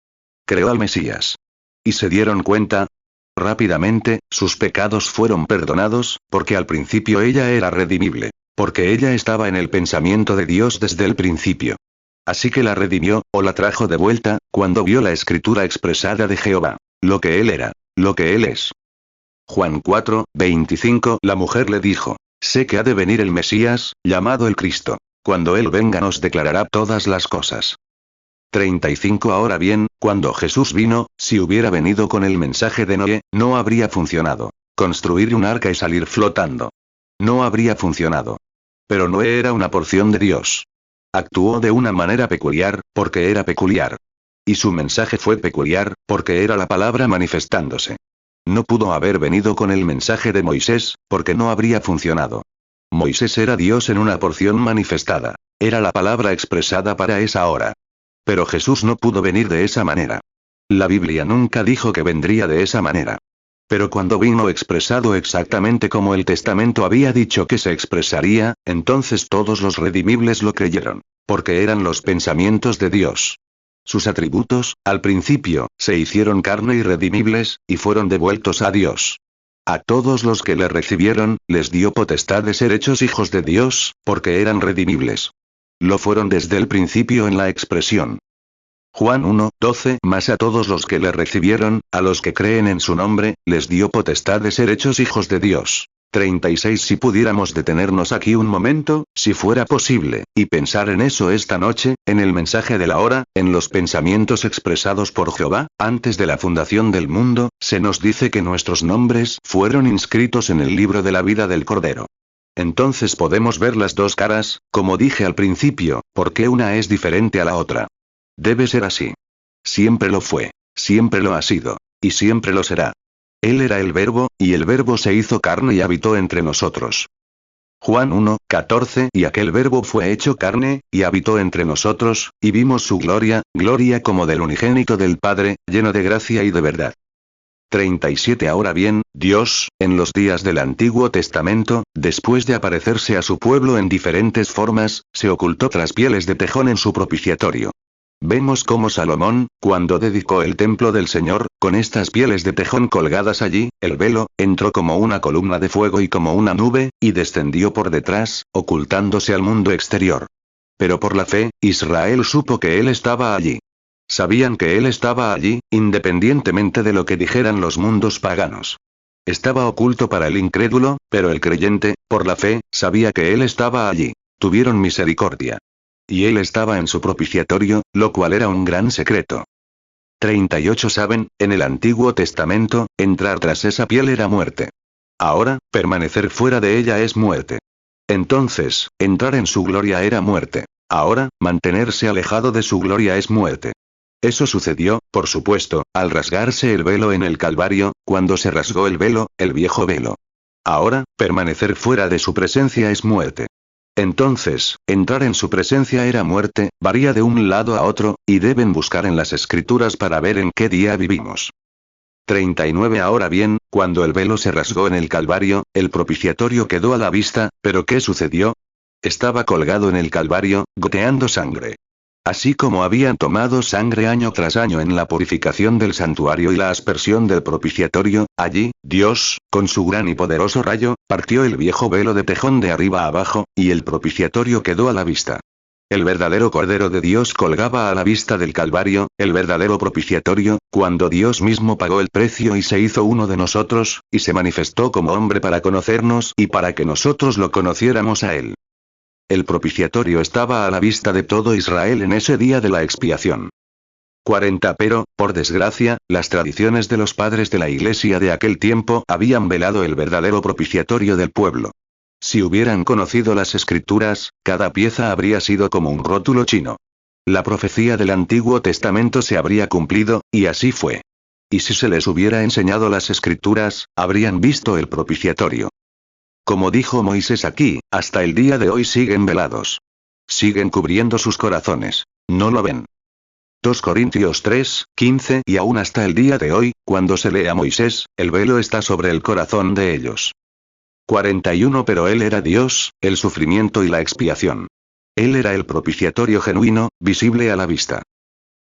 Creó al Mesías. ¿Y se dieron cuenta? Rápidamente, sus pecados fueron perdonados, porque al principio ella era redimible. Porque ella estaba en el pensamiento de Dios desde el principio. Así que la redimió, o la trajo de vuelta, cuando vio la escritura expresada de Jehová. Lo que él era, lo que él es. Juan 4, 25 La mujer le dijo, sé que ha de venir el Mesías, llamado el Cristo. Cuando él venga nos declarará todas las cosas. 35 Ahora bien, cuando Jesús vino, si hubiera venido con el mensaje de Noé, no habría funcionado. Construir un arca y salir flotando. No habría funcionado. Pero Noé era una porción de Dios. Actuó de una manera peculiar, porque era peculiar. Y su mensaje fue peculiar, porque era la palabra manifestándose. No pudo haber venido con el mensaje de Moisés, porque no habría funcionado. Moisés era Dios en una porción manifestada. Era la palabra expresada para esa hora. Pero Jesús no pudo venir de esa manera. La Biblia nunca dijo que vendría de esa manera. Pero cuando vino expresado exactamente como el Testamento había dicho que se expresaría, entonces todos los redimibles lo creyeron, porque eran los pensamientos de Dios. Sus atributos, al principio, se hicieron carne y redimibles, y fueron devueltos a Dios. A todos los que le recibieron, les dio potestad de ser hechos hijos de Dios, porque eran redimibles. Lo fueron desde el principio en la expresión. Juan 1, 12 Mas a todos los que le recibieron, a los que creen en su nombre, les dio potestad de ser hechos hijos de Dios. 36 Si pudiéramos detenernos aquí un momento, si fuera posible, y pensar en eso esta noche, en el mensaje de la hora, en los pensamientos expresados por Jehová, antes de la fundación del mundo, se nos dice que nuestros nombres fueron inscritos en el libro de la vida del Cordero. Entonces podemos ver las dos caras, como dije al principio, porque una es diferente a la otra. Debe ser así. Siempre lo fue, siempre lo ha sido, y siempre lo será. Él era el Verbo, y el Verbo se hizo carne y habitó entre nosotros. Juan 1, 14 Y aquel Verbo fue hecho carne, y habitó entre nosotros, y vimos su gloria, gloria como del unigénito del Padre, lleno de gracia y de verdad. 37 Ahora bien, Dios, en los días del Antiguo Testamento, después de aparecerse a su pueblo en diferentes formas, se ocultó tras pieles de tejón en su propiciatorio. Vemos cómo Salomón, cuando dedicó el templo del Señor, con estas pieles de tejón colgadas allí, el velo, entró como una columna de fuego y como una nube, y descendió por detrás, ocultándose al mundo exterior. Pero por la fe, Israel supo que él estaba allí. Sabían que él estaba allí, independientemente de lo que dijeran los mundos paganos. Estaba oculto para el incrédulo, pero el creyente, por la fe, sabía que él estaba allí. Tuvieron misericordia. Y él estaba en su propiciatorio, lo cual era un gran secreto. 38 Saben, en el Antiguo Testamento, entrar tras esa piel era muerte. Ahora, permanecer fuera de ella es muerte. Entonces, entrar en su gloria era muerte. Ahora, mantenerse alejado de su gloria es muerte. Eso sucedió, por supuesto, al rasgarse el velo en el Calvario, cuando se rasgó el velo, el viejo velo. Ahora, permanecer fuera de su presencia es muerte. Entonces, entrar en su presencia era muerte, varía de un lado a otro, y deben buscar en las escrituras para ver en qué día vivimos. 39 Ahora bien, cuando el velo se rasgó en el Calvario, el propiciatorio quedó a la vista, pero ¿qué sucedió? Estaba colgado en el Calvario, goteando sangre. Así como habían tomado sangre año tras año en la purificación del santuario y la aspersión del propiciatorio, allí, Dios, con su gran y poderoso rayo, partió el viejo velo de tejón de arriba a abajo, y el propiciatorio quedó a la vista. El verdadero Cordero de Dios colgaba a la vista del Calvario, el verdadero propiciatorio, cuando Dios mismo pagó el precio y se hizo uno de nosotros, y se manifestó como hombre para conocernos y para que nosotros lo conociéramos a él. El propiciatorio estaba a la vista de todo Israel en ese día de la expiación. 40 Pero, por desgracia, las tradiciones de los padres de la Iglesia de aquel tiempo habían velado el verdadero propiciatorio del pueblo. Si hubieran conocido las escrituras, cada pieza habría sido como un rótulo chino. La profecía del Antiguo Testamento se habría cumplido, y así fue. Y si se les hubiera enseñado las escrituras, habrían visto el propiciatorio. Como dijo Moisés aquí, hasta el día de hoy siguen velados. Siguen cubriendo sus corazones. No lo ven. 2 Corintios 3, 15 Y aún hasta el día de hoy, cuando se lee a Moisés, el velo está sobre el corazón de ellos. 41 Pero él era Dios, el sufrimiento y la expiación. Él era el propiciatorio genuino, visible a la vista.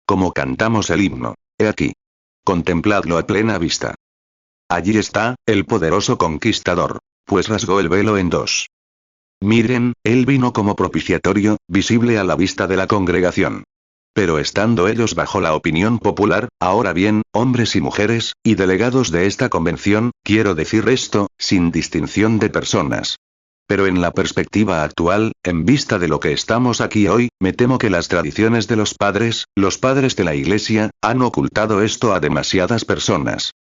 Como cantamos el himno. He aquí. Contempladlo a plena vista. Allí está, el poderoso conquistador. Pues rasgó el velo en dos. Miren, él vino como propiciatorio, visible a la vista de la congregación. Pero estando ellos bajo la opinión popular, ahora bien, hombres y mujeres, y delegados de esta convención, quiero decir esto, sin distinción de personas. Pero en la perspectiva actual, en vista de lo que estamos aquí hoy, me temo que las tradiciones de los padres de la Iglesia, han ocultado esto a demasiadas personas.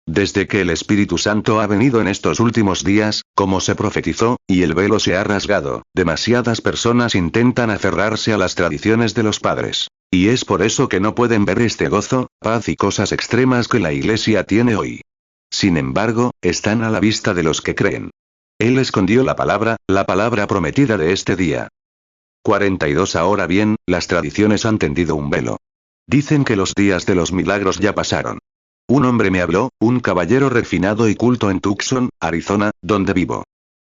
Desde que el Espíritu Santo ha venido en estos últimos días, como se profetizó, y el velo se ha rasgado, demasiadas personas intentan aferrarse a las tradiciones de los padres. Y es por eso que no pueden ver este gozo, paz y cosas extremas que la Iglesia tiene hoy. Sin embargo, están a la vista de los que creen. Él escondió la palabra prometida de este día. 42 Ahora bien, las tradiciones han tendido un velo. Dicen que los días de los milagros ya pasaron. Un hombre me habló, un caballero refinado y culto en Tucson, Arizona, donde vivo.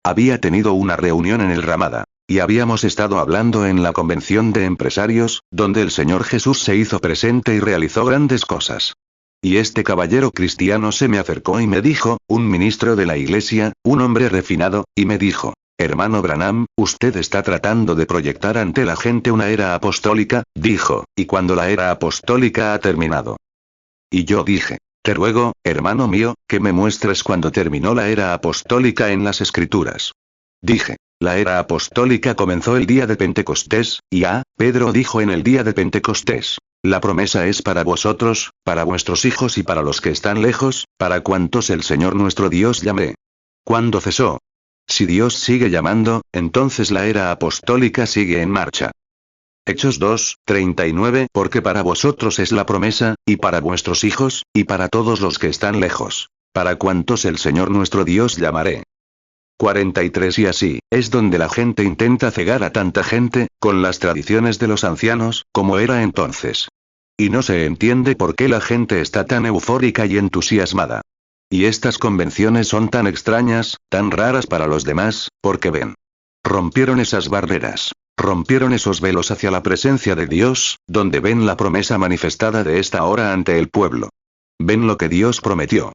Había tenido una reunión en el Ramada. Y habíamos estado hablando en la convención de empresarios, donde el Señor Jesús se hizo presente y realizó grandes cosas. Y este caballero cristiano se me acercó y me dijo, un ministro de la iglesia, un hombre refinado, y me dijo, hermano Branham, usted está tratando de proyectar ante la gente una era apostólica, dijo, y cuando la era apostólica ha terminado. Y yo dije, te ruego, hermano mío, que me muestres cuándo terminó la era apostólica en las escrituras. Dije, la era apostólica comenzó el día de Pentecostés, y Pedro dijo en el día de Pentecostés, la promesa es para vosotros, para vuestros hijos y para los que están lejos, para cuantos el Señor nuestro Dios llame. ¿Cuándo cesó? Si Dios sigue llamando, entonces la era apostólica sigue en marcha. Hechos 2, 39 Porque para vosotros es la promesa, y para vuestros hijos, y para todos los que están lejos, para cuantos el Señor nuestro Dios llamaré. 43 Y así, es donde la gente intenta cegar a tanta gente, con las tradiciones de los ancianos, como era entonces. Y no se entiende por qué la gente está tan eufórica y entusiasmada. Y estas convenciones son tan extrañas, tan raras para los demás, porque ven. Rompieron esas barreras. Rompieron esos velos hacia la presencia de Dios, donde ven la promesa manifestada de esta hora ante el pueblo. Ven lo que Dios prometió.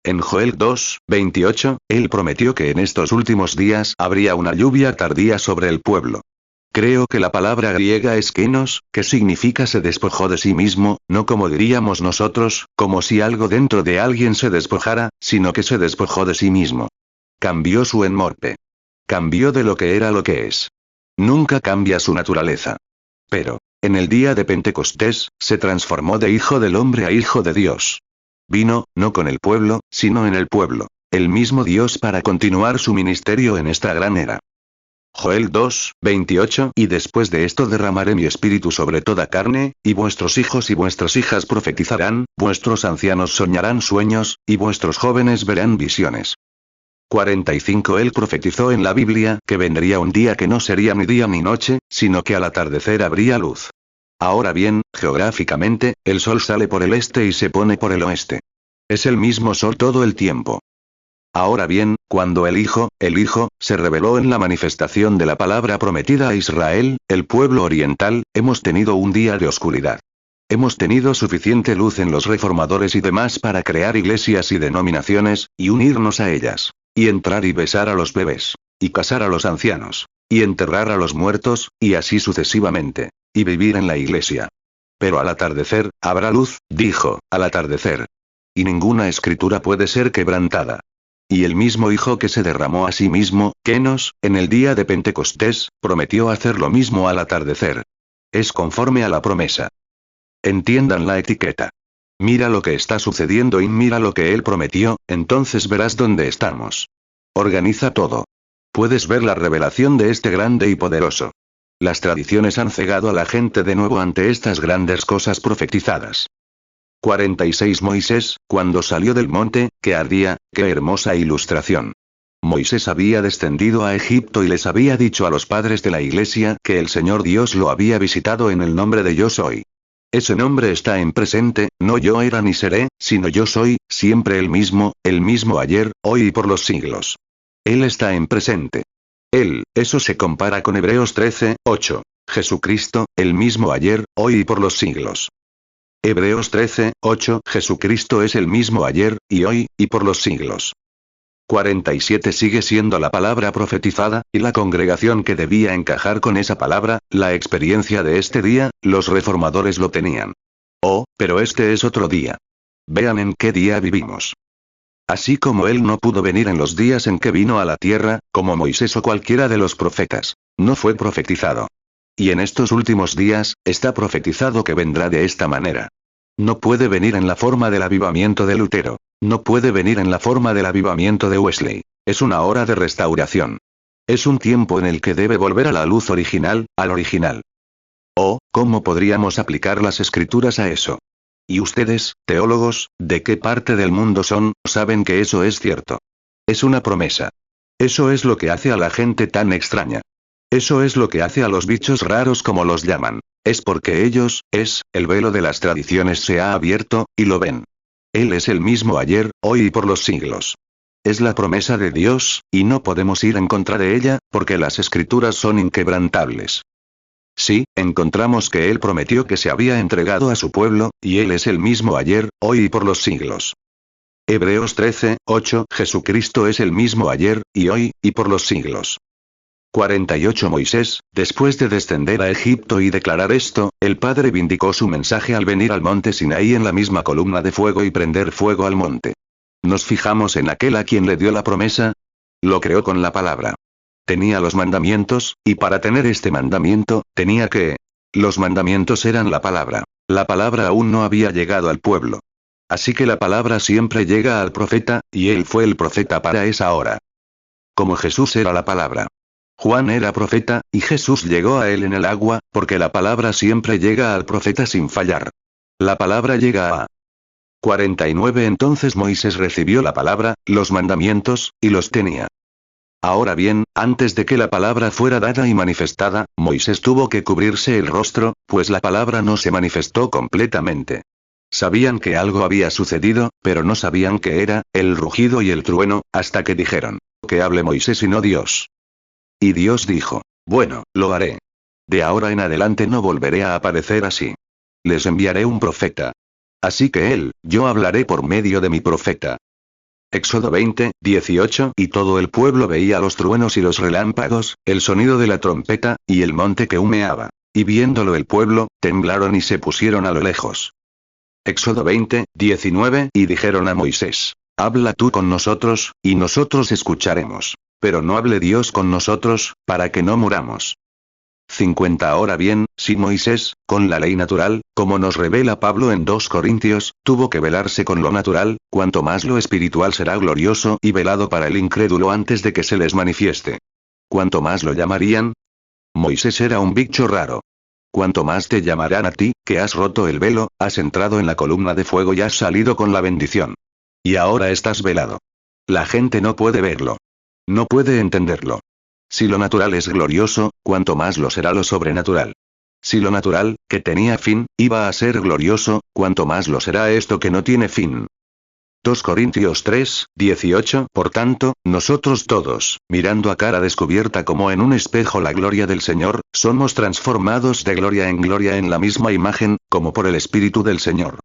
En Joel 2, 28, Él prometió que en estos últimos días habría una lluvia tardía sobre el pueblo. Creo que la palabra griega es kenos, que significa se despojó de sí mismo, no como diríamos nosotros, como si algo dentro de alguien se despojara, sino que se despojó de sí mismo. Cambió su enmorpe. Cambió de lo que era lo que es. Nunca cambia su naturaleza. Pero, en el día de Pentecostés, se transformó de Hijo del Hombre a Hijo de Dios. Vino, no con el pueblo, sino en el pueblo, el mismo Dios para continuar su ministerio en esta gran era. Joel 2:28 Y después de esto derramaré mi espíritu sobre toda carne, y vuestros hijos y vuestras hijas profetizarán, vuestros ancianos soñarán sueños, y vuestros jóvenes verán visiones. 45 Él profetizó en la Biblia que vendría un día que no sería ni día ni noche, sino que al atardecer habría luz. Ahora bien, geográficamente, el sol sale por el este y se pone por el oeste. Es el mismo sol todo el tiempo. Ahora bien, cuando el Hijo, se reveló en la manifestación de la palabra prometida a Israel, el pueblo oriental, hemos tenido un día de oscuridad. Hemos tenido suficiente luz en los reformadores y demás para crear iglesias y denominaciones, y unirnos a ellas. Y entrar y besar a los bebés. Y casar a los ancianos. Y enterrar a los muertos, y así sucesivamente. Y vivir en la iglesia. Pero al atardecer, habrá luz, dijo, al atardecer. Y ninguna escritura puede ser quebrantada. Y el mismo Hijo que se derramó a sí mismo, Kenos, en el día de Pentecostés, prometió hacer lo mismo al atardecer. Es conforme a la promesa. Entiendan la etiqueta. Mira lo que está sucediendo y mira lo que Él prometió, entonces verás dónde estamos. Organiza todo. Puedes ver la revelación de este grande y poderoso. Las tradiciones han cegado a la gente de nuevo ante estas grandes cosas profetizadas. 46 Moisés, cuando salió del monte, que ardía, qué hermosa ilustración. Moisés había descendido a Egipto y les había dicho a los padres de la iglesia que el Señor Dios lo había visitado en el nombre de Yo Soy. Ese nombre está en presente, no yo era ni seré, sino yo soy, siempre el mismo ayer, hoy y por los siglos. Él está en presente. Él, eso se compara con Hebreos 13:8. Jesucristo, el mismo ayer, hoy y por los siglos. Hebreos 13:8 Jesucristo es el mismo ayer, y hoy, y por los siglos. 47 Sigue siendo la palabra profetizada, y la congregación que debía encajar con esa palabra, la experiencia de este día, los reformadores lo tenían. Oh, pero este es otro día. Vean en qué día vivimos. Así como Él no pudo venir en los días en que vino a la tierra, como Moisés o cualquiera de los profetas, no fue profetizado. Y en estos últimos días, está profetizado que vendrá de esta manera. No puede venir en la forma del avivamiento de Lutero. No puede venir en la forma del avivamiento de Wesley. Es una hora de restauración. Es un tiempo en el que debe volver a la luz original, al original. Oh, ¿cómo podríamos aplicar las escrituras a eso? Y ustedes, teólogos, ¿de qué parte del mundo son, saben que eso es cierto? Es una promesa. Eso es lo que hace a la gente tan extraña. Eso es lo que hace a los bichos raros como los llaman. Es porque el velo de las tradiciones se ha abierto, y lo ven. Él es el mismo ayer, hoy y por los siglos. Es la promesa de Dios, y no podemos ir en contra de ella, porque las escrituras son inquebrantables. Sí, encontramos que Él prometió que se había entregado a su pueblo, y Él es el mismo ayer, hoy y por los siglos. Hebreos 13:8 Jesucristo es el mismo ayer, y hoy, y por los siglos. 48 Moisés, después de descender a Egipto y declarar esto, el Padre vindicó su mensaje al venir al monte Sinaí en la misma columna de fuego y prender fuego al monte. ¿Nos fijamos en aquel a quien le dio la promesa? Lo creó con la palabra. Tenía los mandamientos, y para tener este mandamiento, tenía que... Los mandamientos eran la palabra. La palabra aún no había llegado al pueblo. Así que la palabra siempre llega al profeta, y él fue el profeta para esa hora. Como Jesús era la palabra. Juan era profeta, y Jesús llegó a él en el agua, porque la palabra siempre llega al profeta sin fallar. La palabra llega a 49 Entonces Moisés recibió la palabra, los mandamientos, y los tenía. Ahora bien, antes de que la palabra fuera dada y manifestada, Moisés tuvo que cubrirse el rostro, pues la palabra no se manifestó completamente. Sabían que algo había sucedido, pero no sabían qué era, el rugido y el trueno, hasta que dijeron, que hable Moisés y no Dios. Y Dios dijo, bueno, lo haré. De ahora en adelante no volveré a aparecer así. Les enviaré un profeta. Así que yo hablaré por medio de mi profeta. Éxodo 20:18 Y todo el pueblo veía los truenos y los relámpagos, el sonido de la trompeta, y el monte que humeaba. Y viéndolo el pueblo, temblaron y se pusieron a lo lejos. Éxodo 20:19 Y dijeron a Moisés, habla tú con nosotros, y nosotros escucharemos. Pero no hable Dios con nosotros, para que no muramos. 50 Ahora bien, si Moisés, con la ley natural, como nos revela Pablo en 2 Corintios, tuvo que velarse con lo natural, cuanto más lo espiritual será glorioso y velado para el incrédulo antes de que se les manifieste. ¿Cuánto más lo llamarían? Moisés era un bicho raro. Cuanto más te llamarán a ti, que has roto el velo, has entrado en la columna de fuego y has salido con la bendición. Y ahora estás velado. La gente no puede verlo. No puede entenderlo. Si lo natural es glorioso, cuanto más lo será lo sobrenatural. Si lo natural, que tenía fin, iba a ser glorioso, cuanto más lo será esto que no tiene fin. 2 Corintios 3, 18 Por tanto, nosotros todos, mirando a cara descubierta como en un espejo la gloria del Señor, somos transformados de gloria en la misma imagen, como por el Espíritu del Señor.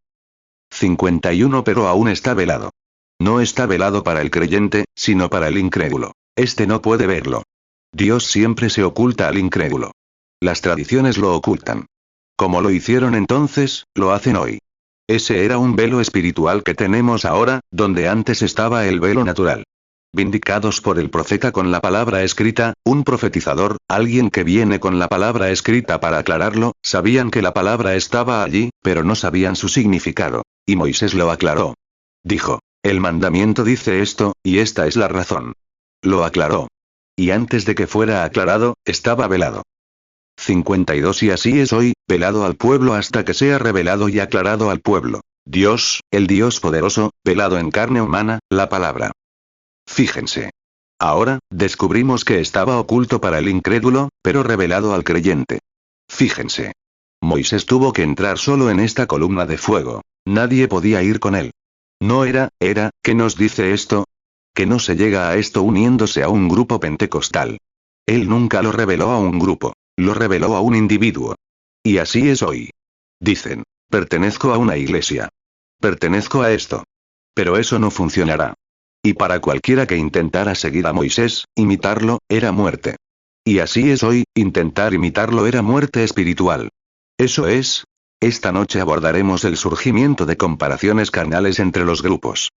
51 Pero aún está velado. No está velado para el creyente, sino para el incrédulo. Este no puede verlo. Dios siempre se oculta al incrédulo. Las tradiciones lo ocultan. Como lo hicieron entonces, lo hacen hoy. Ese era un velo espiritual que tenemos ahora, donde antes estaba el velo natural. Vindicados por el profeta con la palabra escrita, un profetizador, alguien que viene con la palabra escrita para aclararlo, sabían que la palabra estaba allí, pero no sabían su significado. Y Moisés lo aclaró. Dijo, el mandamiento dice esto, y esta es la razón. Lo aclaró. Y antes de que fuera aclarado, estaba velado. 52 Y así es hoy, velado al pueblo hasta que sea revelado y aclarado al pueblo. Dios, el Dios poderoso, velado en carne humana, la palabra. Fíjense. Ahora, descubrimos que estaba oculto para el incrédulo, pero revelado al creyente. Fíjense. Moisés tuvo que entrar solo en esta columna de fuego. Nadie podía ir con él. No era, ¿qué nos dice esto? Que no se llega a esto uniéndose a un grupo pentecostal. Él nunca lo reveló a un grupo. Lo reveló a un individuo. Y así es hoy. Dicen, pertenezco a una iglesia. Pertenezco a esto. Pero eso no funcionará. Y para cualquiera que intentara seguir a Moisés, imitarlo, era muerte. Y así es hoy, intentar imitarlo era muerte espiritual. Eso es. Esta noche abordaremos el surgimiento de comparaciones carnales entre los grupos.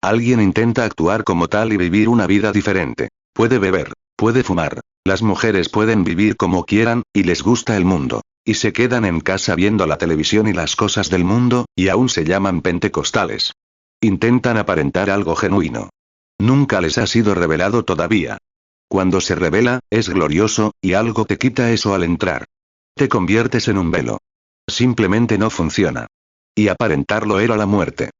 Alguien intenta actuar como tal y vivir una vida diferente. Puede beber, puede fumar. Las mujeres pueden vivir como quieran, y les gusta el mundo. Y se quedan en casa viendo la televisión y las cosas del mundo, y aún se llaman pentecostales. Intentan aparentar algo genuino. Nunca les ha sido revelado todavía. Cuando se revela, es glorioso, y algo te quita eso al entrar. Te conviertes en un velo. Simplemente no funciona. Y aparentarlo era la muerte.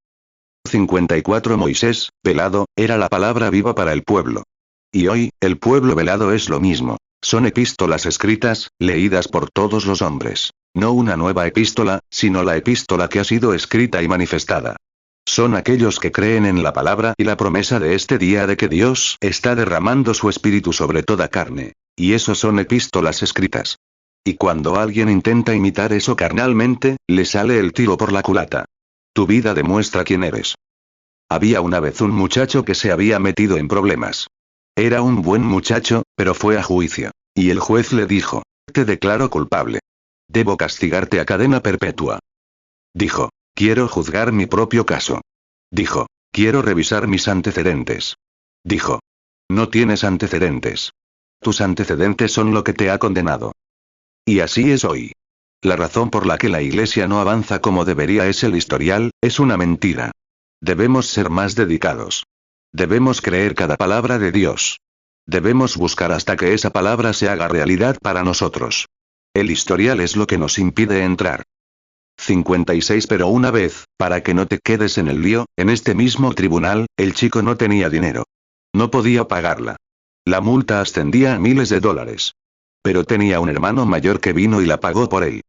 54 Moisés, velado, era la palabra viva para el pueblo. Y hoy, el pueblo velado es lo mismo. Son epístolas escritas, leídas por todos los hombres. No una nueva epístola, sino la epístola que ha sido escrita y manifestada. Son aquellos que creen en la palabra y la promesa de este día de que Dios está derramando su espíritu sobre toda carne. Y eso son epístolas escritas. Y cuando alguien intenta imitar eso carnalmente, le sale el tiro por la culata. Tu vida demuestra quién eres. Había una vez un muchacho que se había metido en problemas. Era un buen muchacho, pero fue a juicio. Y el juez le dijo, te declaro culpable. Debo castigarte a cadena perpetua. Dijo, quiero juzgar mi propio caso. Dijo, quiero revisar mis antecedentes. Dijo, no tienes antecedentes. Tus antecedentes son lo que te ha condenado. Y así es hoy. La razón por la que la iglesia no avanza como debería es el historial, es una mentira. Debemos ser más dedicados. Debemos creer cada palabra de Dios. Debemos buscar hasta que esa palabra se haga realidad para nosotros. El historial es lo que nos impide entrar. 56 Pero una vez, para que no te quedes en el lío, en este mismo tribunal, el chico no tenía dinero. No podía pagarla. La multa ascendía a miles de dólares. Pero tenía un hermano mayor que vino y la pagó por él.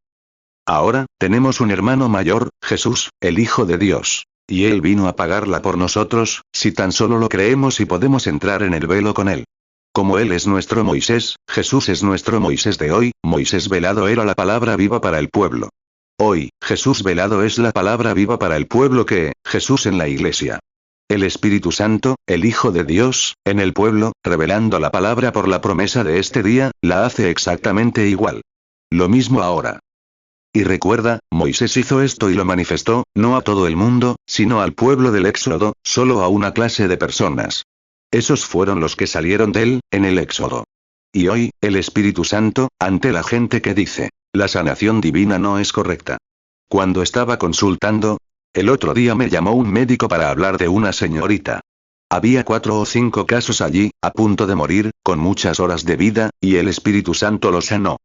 Ahora, tenemos un hermano mayor, Jesús, el Hijo de Dios. Y Él vino a pagarla por nosotros, si tan solo lo creemos y podemos entrar en el velo con Él. Como Él es nuestro Moisés, Jesús es nuestro Moisés de hoy. Moisés velado era la palabra viva para el pueblo. Hoy, Jesús velado es la palabra viva para el pueblo que, Jesús en la iglesia. El Espíritu Santo, el Hijo de Dios, en el pueblo, revelando la palabra por la promesa de este día, la hace exactamente igual. Lo mismo ahora. Y recuerda, Moisés hizo esto y lo manifestó, no a todo el mundo, sino al pueblo del Éxodo, solo a una clase de personas. Esos fueron los que salieron de él, en el Éxodo. Y hoy, el Espíritu Santo, ante la gente que dice, la sanación divina no es correcta. Cuando estaba consultando, el otro día me llamó un médico para hablar de una señorita. Había 4 o 5 casos allí, a punto de morir, con muchas horas de vida, y el Espíritu Santo lo sanó.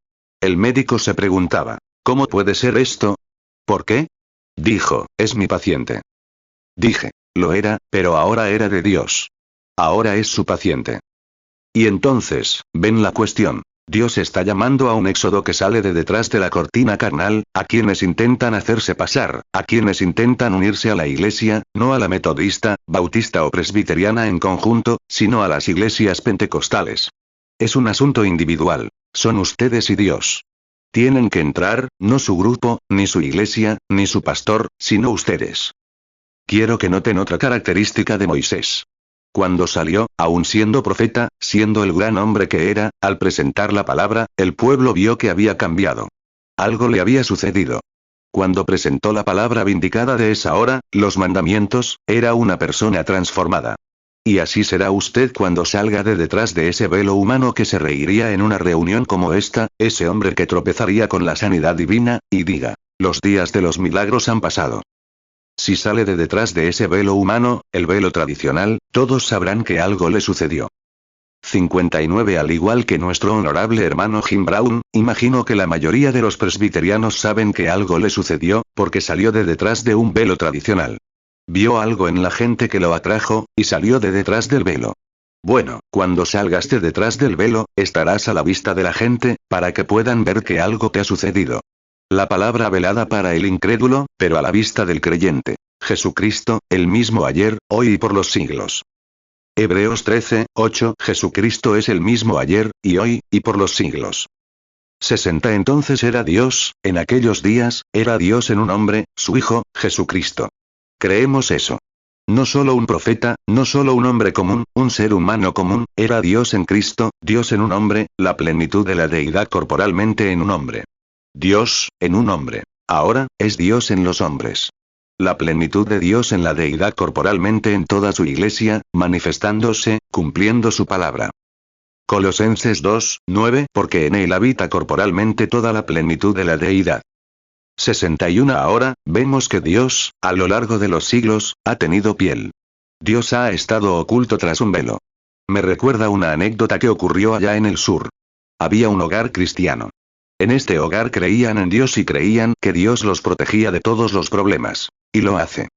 El médico se preguntaba, ¿cómo puede ser esto? ¿Por qué? Dijo, es mi paciente. Dije, lo era, pero ahora era de Dios. Ahora es su paciente. Y entonces, ven la cuestión. Dios está llamando a un éxodo que sale de detrás de la cortina carnal, a quienes intentan hacerse pasar, a quienes intentan unirse a la iglesia, no a la metodista, bautista o presbiteriana en conjunto, sino a las iglesias pentecostales. Es un asunto individual. Son ustedes y Dios. Tienen que entrar, no su grupo, ni su iglesia, ni su pastor, sino ustedes. Quiero que noten otra característica de Moisés. Cuando salió, aun siendo profeta, siendo el gran hombre que era, al presentar la palabra, el pueblo vio que había cambiado. Algo le había sucedido. Cuando presentó la palabra vindicada de esa hora, los mandamientos, era una persona transformada. Y así será usted cuando salga de detrás de ese velo humano que se reiría en una reunión como esta, ese hombre que tropezaría con la sanidad divina, y diga, los días de los milagros han pasado. Si sale de detrás de ese velo humano, el velo tradicional, todos sabrán que algo le sucedió. 59. Al igual que nuestro honorable hermano Jim Brown, imagino que la mayoría de los presbiterianos saben que algo le sucedió, porque salió de detrás de un velo tradicional. Vio algo en la gente que lo atrajo, y salió de detrás del velo. Bueno, cuando salgas de detrás del velo, estarás a la vista de la gente, para que puedan ver que algo te ha sucedido. La palabra velada para el incrédulo, pero a la vista del creyente. Jesucristo, el mismo ayer, hoy y por los siglos. Hebreos 13, 8. Jesucristo es el mismo ayer, y hoy, y por los siglos. 60. Entonces era Dios, en aquellos días, era Dios en un hombre, su Hijo, Jesucristo. Creemos eso. No solo un profeta, no solo un hombre común, un ser humano común, era Dios en Cristo, Dios en un hombre, la plenitud de la deidad corporalmente en un hombre. Dios, en un hombre. Ahora, es Dios en los hombres. La plenitud de Dios en la deidad corporalmente en toda su iglesia, manifestándose, cumpliendo su palabra. Colosenses 2, 9. Porque en él habita corporalmente toda la plenitud de la deidad. 61. Ahora, vemos que Dios, a lo largo de los siglos, ha tenido piel. Dios ha estado oculto tras un velo. Me recuerda una anécdota que ocurrió allá en el sur. Había un hogar cristiano. En este hogar creían en Dios y creían que Dios los protegía de todos los problemas. Y lo hace.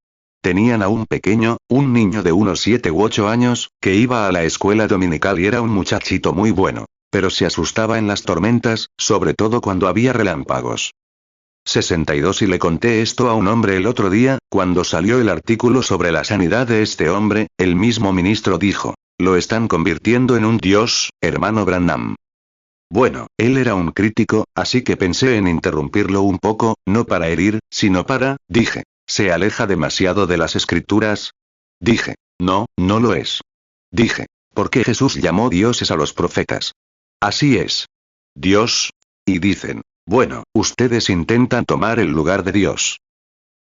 Tenían a un pequeño, un niño de unos 7 u 8 años, que iba a la escuela dominical y era un muchachito muy bueno. Pero se asustaba en las tormentas, sobre todo cuando había relámpagos. 62. Y le conté esto a un hombre el otro día, cuando salió el artículo sobre la sanidad de este hombre, el mismo ministro dijo, lo están convirtiendo en un dios, hermano Branham. Bueno, él era un crítico, así que pensé en interrumpirlo un poco, no para herir, sino para, dije, ¿se aleja demasiado de las escrituras? Dije, no, no lo es. Dije, ¿por qué Jesús llamó dioses a los profetas? Así es. Dios. Y dicen, bueno, ustedes intentan tomar el lugar de Dios.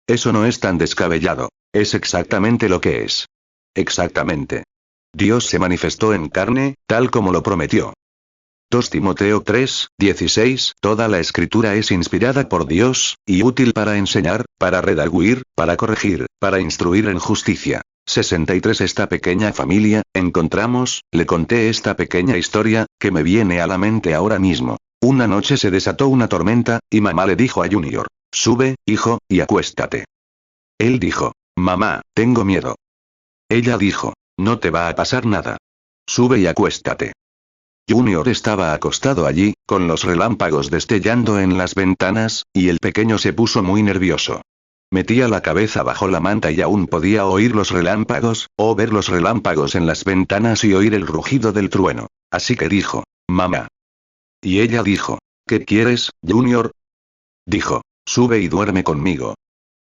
Eso no es tan descabellado. Es exactamente lo que es. Exactamente. Dios se manifestó en carne, tal como lo prometió. 2 Timoteo 3, 16. Toda la escritura es inspirada por Dios, y útil para enseñar, para redarguir, para corregir, para instruir en justicia. 63. Esta pequeña familia, encontramos, le conté esta pequeña historia, que me viene a la mente ahora mismo. Una noche se desató una tormenta, y mamá le dijo a Junior, sube, hijo, y acuéstate. Él dijo, mamá, tengo miedo. Ella dijo, no te va a pasar nada. Sube y acuéstate. Junior estaba acostado allí, con los relámpagos destellando en las ventanas, y el pequeño se puso muy nervioso. Metía la cabeza bajo la manta y aún podía oír los relámpagos, o ver los relámpagos en las ventanas y oír el rugido del trueno. Así que dijo, mamá. Y ella dijo, ¿qué quieres, Junior? Dijo, sube y duerme conmigo.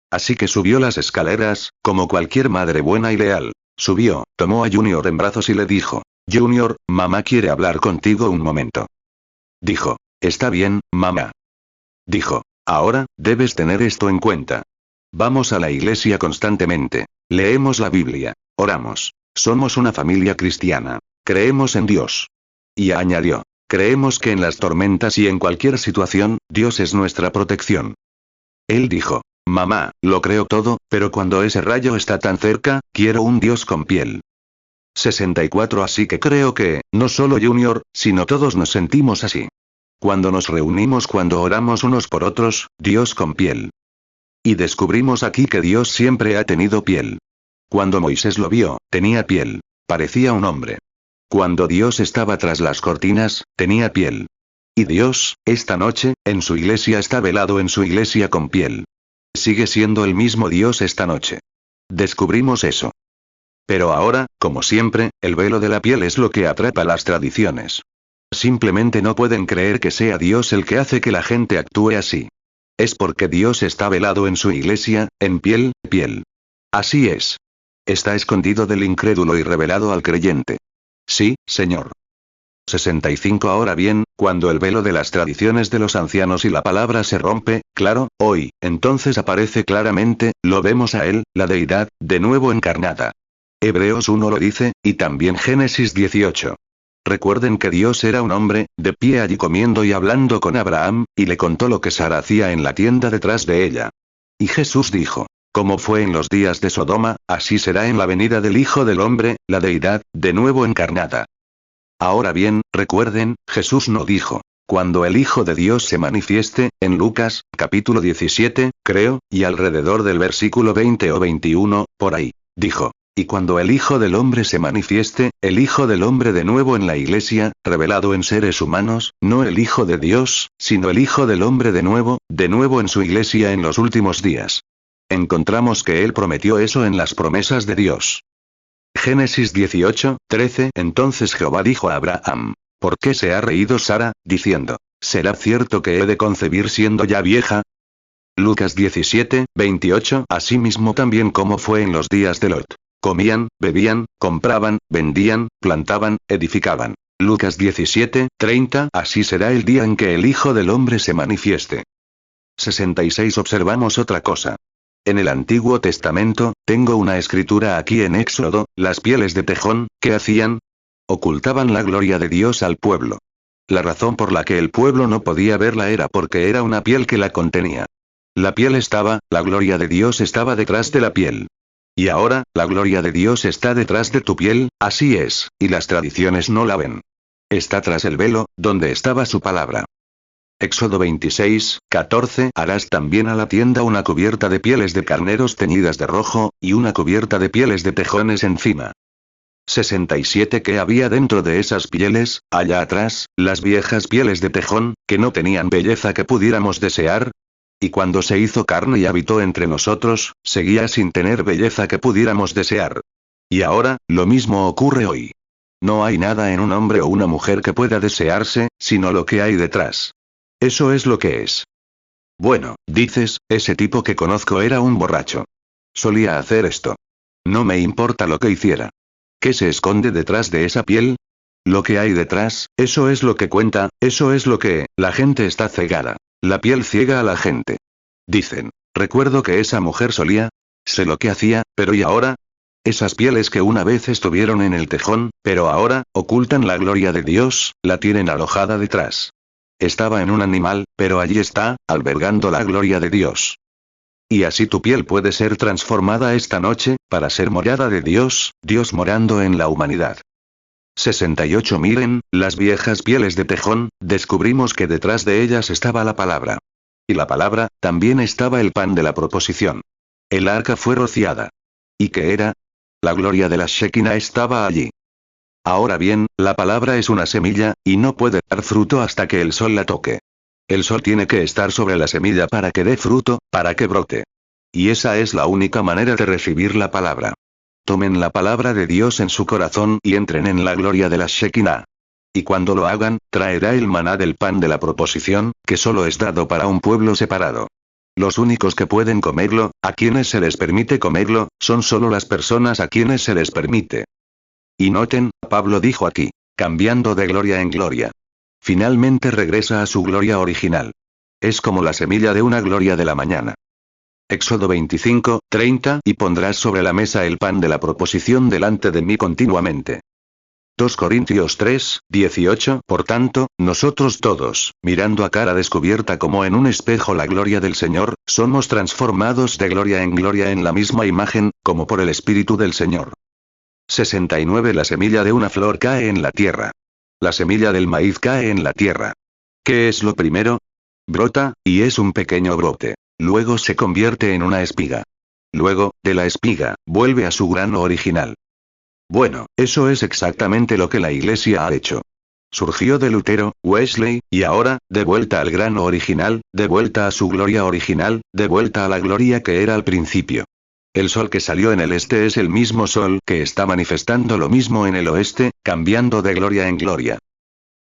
Así que subió las escaleras, como cualquier madre buena y leal. Subió, tomó a Junior en brazos y le dijo, Junior, mamá quiere hablar contigo un momento. Dijo, está bien, mamá. Dijo, ahora, debes tener esto en cuenta. Vamos a la iglesia constantemente. Leemos la Biblia. Oramos. Somos una familia cristiana. Creemos en Dios. Y añadió, Creemos que en las tormentas y en cualquier situación, Dios es nuestra protección. Él dijo, mamá, lo creo todo, pero cuando ese rayo está tan cerca, quiero un Dios con piel. 64 Así que creo que, no solo Junior, sino todos nos sentimos así. Cuando nos reunimos, cuando oramos unos por otros, Dios con piel. Y descubrimos aquí que Dios siempre ha tenido piel. Cuando Moisés lo vio, tenía piel. Parecía un hombre. Cuando Dios estaba tras las cortinas, tenía piel. Y Dios, esta noche, en su iglesia está velado en su iglesia con piel. Sigue siendo el mismo Dios esta noche. Descubrimos eso. Pero ahora, como siempre, el velo de la piel es lo que atrapa las tradiciones. Simplemente no pueden creer que sea Dios el que hace que la gente actúe así. Es porque Dios está velado en su iglesia, en piel. Así es. Está escondido del incrédulo y revelado al creyente. Sí, Señor. 65 Ahora bien, cuando el velo de las tradiciones de los ancianos y la palabra se rompe, claro, hoy, entonces aparece claramente, lo vemos a Él, la deidad, de nuevo encarnada. Hebreos 1 lo dice, y también Génesis 18. Recuerden que Dios era un hombre, de pie allí comiendo y hablando con Abraham, y le contó lo que Sara hacía en la tienda detrás de ella. Y Jesús dijo, como fue en los días de Sodoma, así será en la venida del Hijo del Hombre, la deidad, de nuevo encarnada. Ahora bien, recuerden, Jesús no dijo, cuando el Hijo de Dios se manifieste, en Lucas, capítulo 17, creo, y alrededor del versículo 20 o 21, por ahí, dijo, y cuando el Hijo del Hombre se manifieste, el Hijo del Hombre de nuevo en la iglesia, revelado en seres humanos, no el Hijo de Dios, sino el Hijo del Hombre de nuevo en su iglesia en los últimos días. Encontramos que Él prometió eso en las promesas de Dios. Génesis 18, 13 Entonces Jehová dijo a Abraham, ¿por qué se ha reído Sara, diciendo, ¿será cierto que he de concebir siendo ya vieja? Lucas 17, 28 Asimismo también como fue en los días de Lot. Comían, bebían, compraban, vendían, plantaban, edificaban. Lucas 17, 30 Así será el día en que el Hijo del Hombre se manifieste. 66 Observamos otra cosa. En el Antiguo Testamento, tengo una escritura aquí en Éxodo, las pieles de tejón, ¿qué hacían? Ocultaban la gloria de Dios al pueblo. La razón por la que el pueblo no podía verla era porque era una piel que la contenía. La piel estaba, la gloria de Dios estaba detrás de la piel. Y ahora, la gloria de Dios está detrás de tu piel, así es, y las tradiciones no la ven. Está tras el velo, donde estaba su palabra. Éxodo 26, 14 Harás también a la tienda una cubierta de pieles de carneros teñidas de rojo, y una cubierta de pieles de tejones encima. 67 ¿Qué había dentro de esas pieles, allá atrás, las viejas pieles de tejón, que no tenían belleza que pudiéramos desear? Y cuando se hizo carne y habitó entre nosotros, seguía sin tener belleza que pudiéramos desear. Y ahora, lo mismo ocurre hoy. No hay nada en un hombre o una mujer que pueda desearse, sino lo que hay detrás. Eso es lo que es. Bueno, dices, ese tipo que conozco era un borracho. Solía hacer esto. No me importa lo que hiciera. ¿Qué se esconde detrás de esa piel? Lo que hay detrás, eso es lo que cuenta, eso es lo que, la gente está cegada. La piel ciega a la gente. Dicen, recuerdo que esa mujer solía, sé lo que hacía, pero ¿y ahora? Esas pieles que una vez estuvieron en el tejón, pero ahora, ocultan la gloria de Dios, la tienen alojada detrás. Estaba en un animal, pero allí está, albergando la gloria de Dios. Y así tu piel puede ser transformada esta noche, para ser morada de Dios, Dios morando en la humanidad. 68 Miren, las viejas pieles de tejón, descubrimos que detrás de ellas estaba la palabra. Y la palabra, también estaba el pan de la proposición. El arca fue rociada. ¿Y qué era? La gloria de la Shekinah estaba allí. Ahora bien, la palabra es una semilla, y no puede dar fruto hasta que el sol la toque. El sol tiene que estar sobre la semilla para que dé fruto, para que brote. Y esa es la única manera de recibir la palabra. Tomen la palabra de Dios en su corazón y entren en la gloria de la Shekinah. Y cuando lo hagan, traerá el maná del pan de la proposición, que solo es dado para un pueblo separado. Los únicos que pueden comerlo, a quienes se les permite comerlo, son solo las personas a quienes se les permite. Y noten, Pablo dijo aquí, cambiando de gloria en gloria. Finalmente regresa a su gloria original. Es como la semilla de una gloria de la mañana. Éxodo 25, 30 Y pondrás sobre la mesa el pan de la proposición delante de mí continuamente. 2 Corintios 3, 18. Por tanto, nosotros todos, mirando a cara descubierta como en un espejo la gloria del Señor, somos transformados de gloria en la misma imagen, como por el Espíritu del Señor. 69. La semilla de una flor cae en la tierra. La semilla del maíz cae en la tierra. ¿Qué es lo primero? Brota, y es un pequeño brote. Luego se convierte en una espiga. Luego, de la espiga, vuelve a su grano original. Bueno, eso es exactamente lo que la Iglesia ha hecho. Surgió de Lutero, Wesley, y ahora, de vuelta al grano original, de vuelta a su gloria original, de vuelta a la gloria que era al principio. El sol que salió en el este es el mismo sol que está manifestando lo mismo en el oeste, cambiando de gloria en gloria.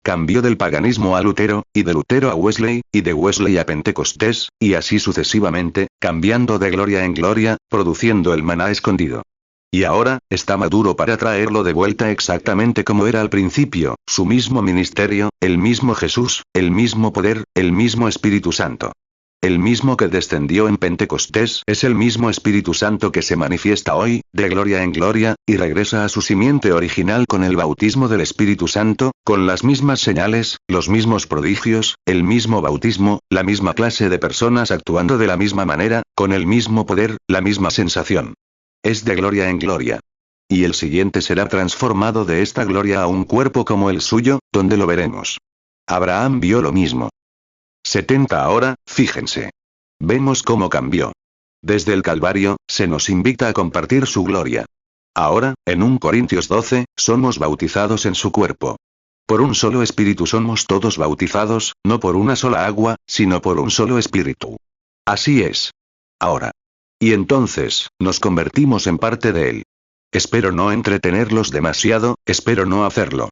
Cambió del paganismo a Lutero, y de Lutero a Wesley, y de Wesley a Pentecostés, y así sucesivamente, cambiando de gloria en gloria, produciendo el maná escondido. Y ahora, está maduro para traerlo de vuelta exactamente como era al principio, su mismo ministerio, el mismo Jesús, el mismo poder, el mismo Espíritu Santo. El mismo que descendió en Pentecostés es el mismo Espíritu Santo que se manifiesta hoy, de gloria en gloria, y regresa a su simiente original con el bautismo del Espíritu Santo, con las mismas señales, los mismos prodigios, el mismo bautismo, la misma clase de personas actuando de la misma manera, con el mismo poder, la misma sensación. Es de gloria en gloria. Y el siguiente será transformado de esta gloria a un cuerpo como el suyo, donde lo veremos. Abraham vio lo mismo. 70. Ahora, fíjense. Vemos cómo cambió. Desde el Calvario, se nos invita a compartir su gloria. Ahora, en 1 Corintios 12, somos bautizados en su cuerpo. Por un solo espíritu somos todos bautizados, no por una sola agua, sino por un solo espíritu. Así es. Ahora. Y entonces, nos convertimos en parte de él. Espero no entretenerlos demasiado, espero no hacerlo.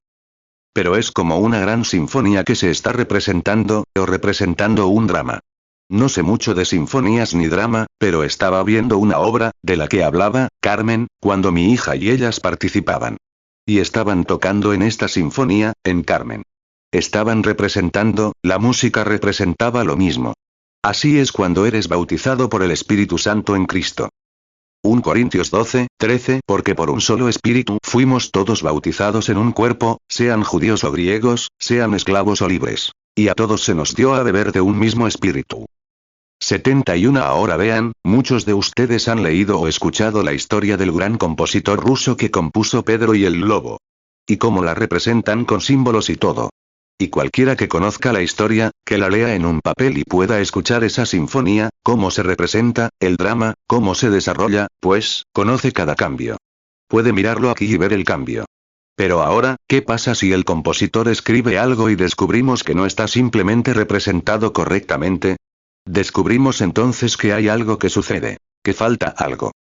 Pero es como una gran sinfonía que se está representando, o representando un drama. No sé mucho de sinfonías ni drama, pero estaba viendo una obra, de la que hablaba, Carmen, cuando mi hija y ellas participaban. Y estaban tocando en esta sinfonía, en Carmen. Estaban representando, la música representaba lo mismo. Así es cuando eres bautizado por el Espíritu Santo en Cristo. 1 Corintios 12, 13. Porque por un solo espíritu fuimos todos bautizados en un cuerpo, sean judíos o griegos, sean esclavos o libres. Y a todos se nos dio a beber de un mismo espíritu. 71. Ahora vean, muchos de ustedes han leído o escuchado la historia del gran compositor ruso que compuso Pedro y el Lobo. Y cómo la representan con símbolos y todo. Y cualquiera que conozca la historia, que la lea en un papel y pueda escuchar esa sinfonía, cómo se representa, el drama, cómo se desarrolla, pues, conoce cada cambio. Puede mirarlo aquí y ver el cambio. Pero ahora, ¿qué pasa si el compositor escribe algo y descubrimos que no está simplemente representado correctamente? Descubrimos entonces que hay algo que sucede, que falta algo.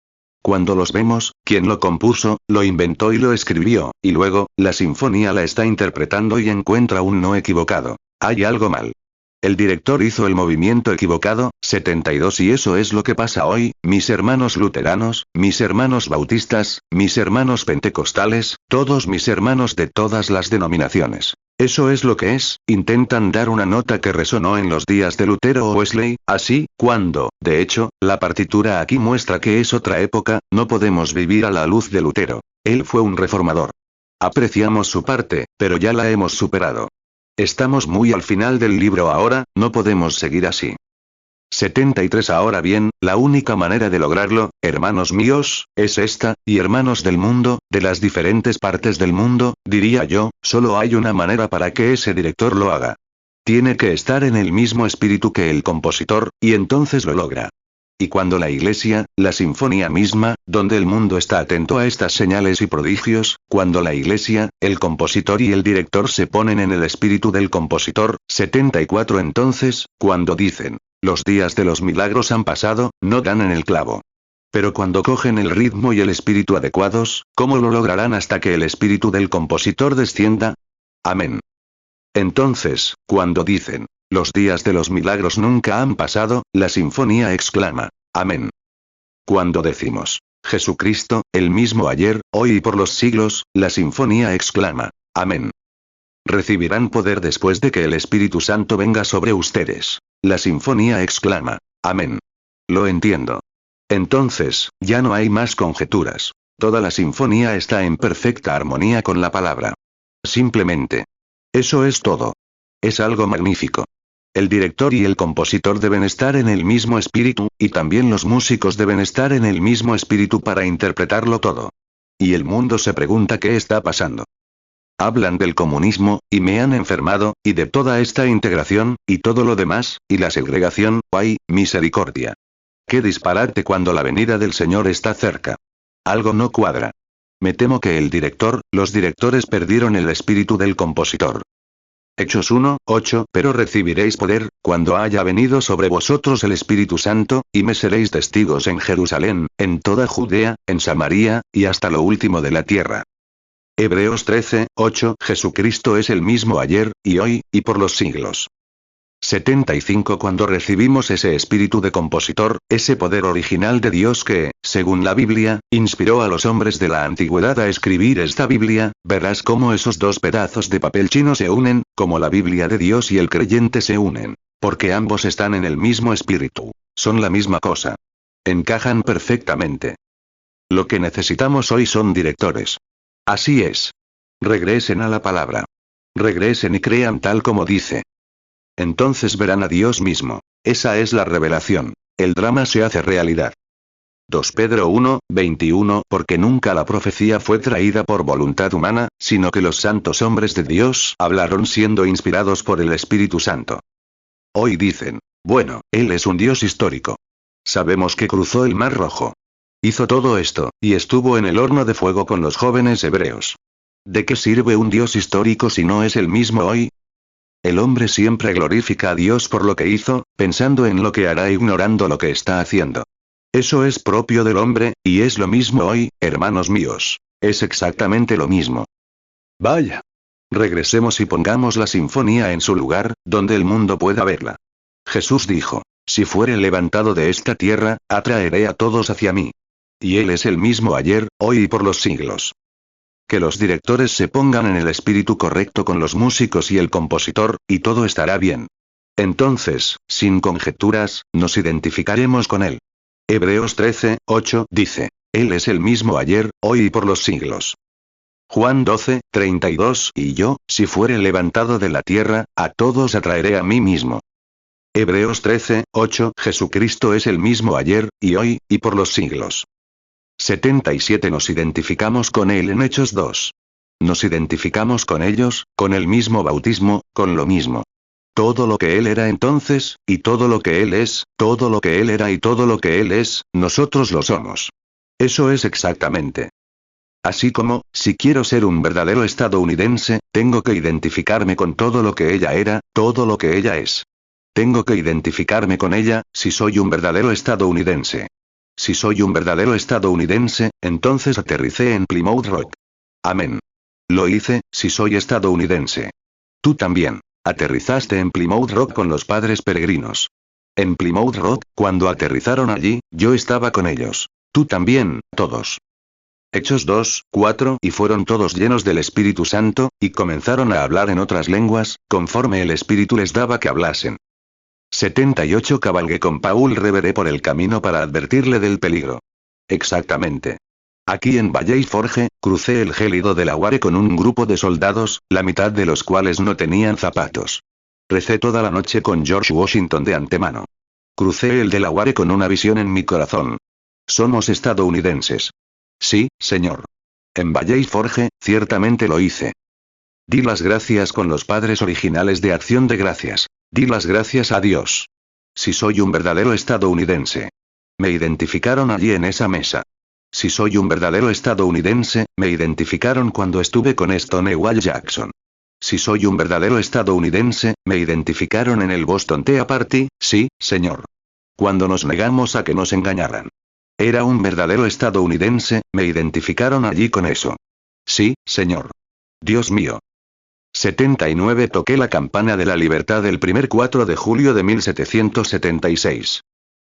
Cuando los vemos, quien lo compuso, lo inventó y lo escribió, y luego, la sinfonía la está interpretando y encuentra un no equivocado. Hay algo mal. El director hizo el movimiento equivocado, 72. Y eso es lo que pasa hoy, mis hermanos luteranos, mis hermanos bautistas, mis hermanos pentecostales, todos mis hermanos de todas las denominaciones. Eso es lo que es, intentan dar una nota que resonó en los días de Lutero o Wesley, así, cuando, de hecho, la partitura aquí muestra que es otra época, no podemos vivir a la luz de Lutero. Él fue un reformador. Apreciamos su parte, pero ya la hemos superado. Estamos muy al final del libro ahora, no podemos seguir así. 73. Ahora bien, la única manera de lograrlo, hermanos míos, es esta, y hermanos del mundo, de las diferentes partes del mundo, diría yo, solo hay una manera para que ese director lo haga. Tiene que estar en el mismo espíritu que el compositor, y entonces lo logra. Y cuando la iglesia, la sinfonía misma, donde el mundo está atento a estas señales y prodigios, cuando la iglesia, el compositor y el director se ponen en el espíritu del compositor, 74. Entonces, cuando dicen, los días de los milagros han pasado, no dan en el clavo. Pero cuando cogen el ritmo y el espíritu adecuados, ¿cómo lo lograrán hasta que el espíritu del compositor descienda? Amén. Entonces, cuando dicen, los días de los milagros nunca han pasado, la sinfonía exclama, amén. Cuando decimos, Jesucristo, el mismo ayer, hoy y por los siglos, la sinfonía exclama, amén. Recibirán poder después de que el Espíritu Santo venga sobre ustedes. La sinfonía exclama, amén. Lo entiendo. Entonces, ya no hay más conjeturas. Toda la sinfonía está en perfecta armonía con la palabra. Simplemente. Eso es todo. Es algo magnífico. El director y el compositor deben estar en el mismo espíritu, y también los músicos deben estar en el mismo espíritu para interpretarlo todo. Y el mundo se pregunta qué está pasando. Hablan del comunismo, y me han enfermado, y de toda esta integración, y todo lo demás, y la segregación, ¡ay, misericordia! ¡Qué disparate cuando la venida del Señor está cerca! Algo no cuadra. Me temo que los directores perdieron el espíritu del compositor. Hechos 1:8 Pero recibiréis poder, cuando haya venido sobre vosotros el Espíritu Santo, y me seréis testigos en Jerusalén, en toda Judea, en Samaria, y hasta lo último de la tierra. Hebreos 13:8 Jesucristo es el mismo ayer, y hoy, y por los siglos. 75 Cuando recibimos ese espíritu de compositor, ese poder original de Dios que, según la Biblia, inspiró a los hombres de la antigüedad a escribir esta Biblia, verás cómo esos dos pedazos de papel chino se unen, como la Biblia de Dios y el creyente se unen. Porque ambos están en el mismo espíritu. Son la misma cosa. Encajan perfectamente. Lo que necesitamos hoy son directores. Así es. Regresen a la palabra. Regresen y crean tal como dice. Entonces verán a Dios mismo. Esa es la revelación. El drama se hace realidad. 2 Pedro 1:21 Porque nunca la profecía fue traída por voluntad humana, sino que los santos hombres de Dios hablaron siendo inspirados por el Espíritu Santo. Hoy dicen, bueno, Él es un Dios histórico. Sabemos que cruzó el Mar Rojo. Hizo todo esto, y estuvo en el horno de fuego con los jóvenes hebreos. ¿De qué sirve un Dios histórico si no es el mismo hoy? El hombre siempre glorifica a Dios por lo que hizo, pensando en lo que hará e ignorando lo que está haciendo. Eso es propio del hombre, y es lo mismo hoy, hermanos míos. Es exactamente lo mismo. Vaya. Regresemos y pongamos la sinfonía en su lugar, donde el mundo pueda verla. Jesús dijo, si fuere levantado de esta tierra, atraeré a todos hacia mí. Y Él es el mismo ayer, hoy y por los siglos. Que los directores se pongan en el espíritu correcto con los músicos y el compositor, y todo estará bien. Entonces, sin conjeturas, nos identificaremos con Él. Hebreos 13:8 dice, Él es el mismo ayer, hoy y por los siglos. Juan 12:32 Y yo, si fuere levantado de la tierra, a todos atraeré a mí mismo. Hebreos 13:8 Jesucristo es el mismo ayer, y hoy, y por los siglos. 77 Nos identificamos con Él en Hechos 2. Nos identificamos con ellos, con el mismo bautismo, con lo mismo. Todo lo que Él era entonces, y todo lo que Él es, todo lo que Él era y todo lo que Él es, nosotros lo somos. Eso es exactamente. Así como, si quiero ser un verdadero estadounidense, tengo que identificarme con todo lo que ella era, todo lo que ella es. Tengo que identificarme con ella, si soy un verdadero estadounidense. Si soy un verdadero estadounidense, entonces aterricé en Plymouth Rock. Amén. Lo hice, si soy estadounidense. Tú también. Aterrizaste en Plymouth Rock con los padres peregrinos. En Plymouth Rock, cuando aterrizaron allí, yo estaba con ellos. Tú también, todos. Hechos 2:4 Y fueron todos llenos del Espíritu Santo, y comenzaron a hablar en otras lenguas, conforme el Espíritu les daba que hablasen. 78 Cabalgué con Paul Revere por el camino para advertirle del peligro. Exactamente. Aquí en Valley Forge, crucé el gélido Delaware con un grupo de soldados, la mitad de los cuales no tenían zapatos. Recé toda la noche con George Washington de antemano. Crucé el Delaware con una visión en mi corazón. Somos estadounidenses. Sí, señor. En Valley Forge, ciertamente lo hice. Di las gracias con los padres originales de Acción de Gracias. Di las gracias a Dios. Si soy un verdadero estadounidense. Me identificaron allí en esa mesa. Si soy un verdadero estadounidense, me identificaron cuando estuve con Stonewall Jackson. Si soy un verdadero estadounidense, me identificaron en el Boston Tea Party, sí, señor. Cuando nos negamos a que nos engañaran. Era un verdadero estadounidense, me identificaron allí con eso. Sí, señor. Dios mío. 79 Toqué la campana de la libertad el primer 4 de julio de 1776.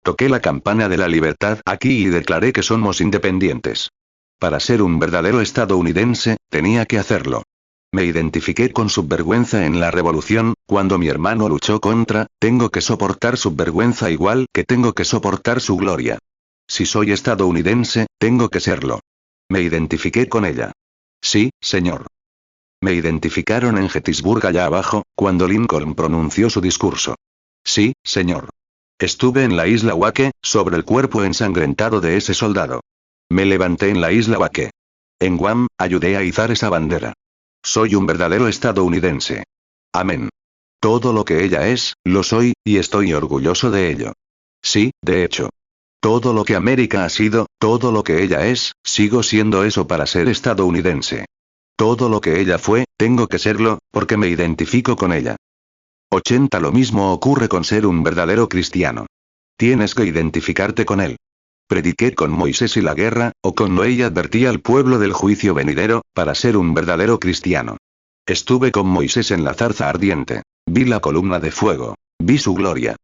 Toqué la campana de la libertad aquí y declaré que somos independientes. Para ser un verdadero estadounidense, tenía que hacerlo. Me identifiqué con su vergüenza en la revolución, cuando mi hermano luchó contra, tengo que soportar su vergüenza igual que tengo que soportar su gloria. Si soy estadounidense, tengo que serlo. Me identifiqué con ella. Sí, señor. Me identificaron en Gettysburg allá abajo, cuando Lincoln pronunció su discurso. Sí, señor. Estuve en la isla Wake, sobre el cuerpo ensangrentado de ese soldado. Me levanté en la isla Wake. En Guam, ayudé a izar esa bandera. Soy un verdadero estadounidense. Amén. Todo lo que ella es, lo soy, y estoy orgulloso de ello. Sí, de hecho. Todo lo que América ha sido, todo lo que ella es, sigo siendo eso para ser estadounidense. Todo lo que ella fue, tengo que serlo, porque me identifico con ella. 80. Lo mismo ocurre con ser un verdadero cristiano. Tienes que identificarte con él. Prediqué con Moisés y la guerra, o con Noé y advertí al pueblo del juicio venidero, para ser un verdadero cristiano. Estuve con Moisés en la zarza ardiente. Vi la columna de fuego. Vi su gloria.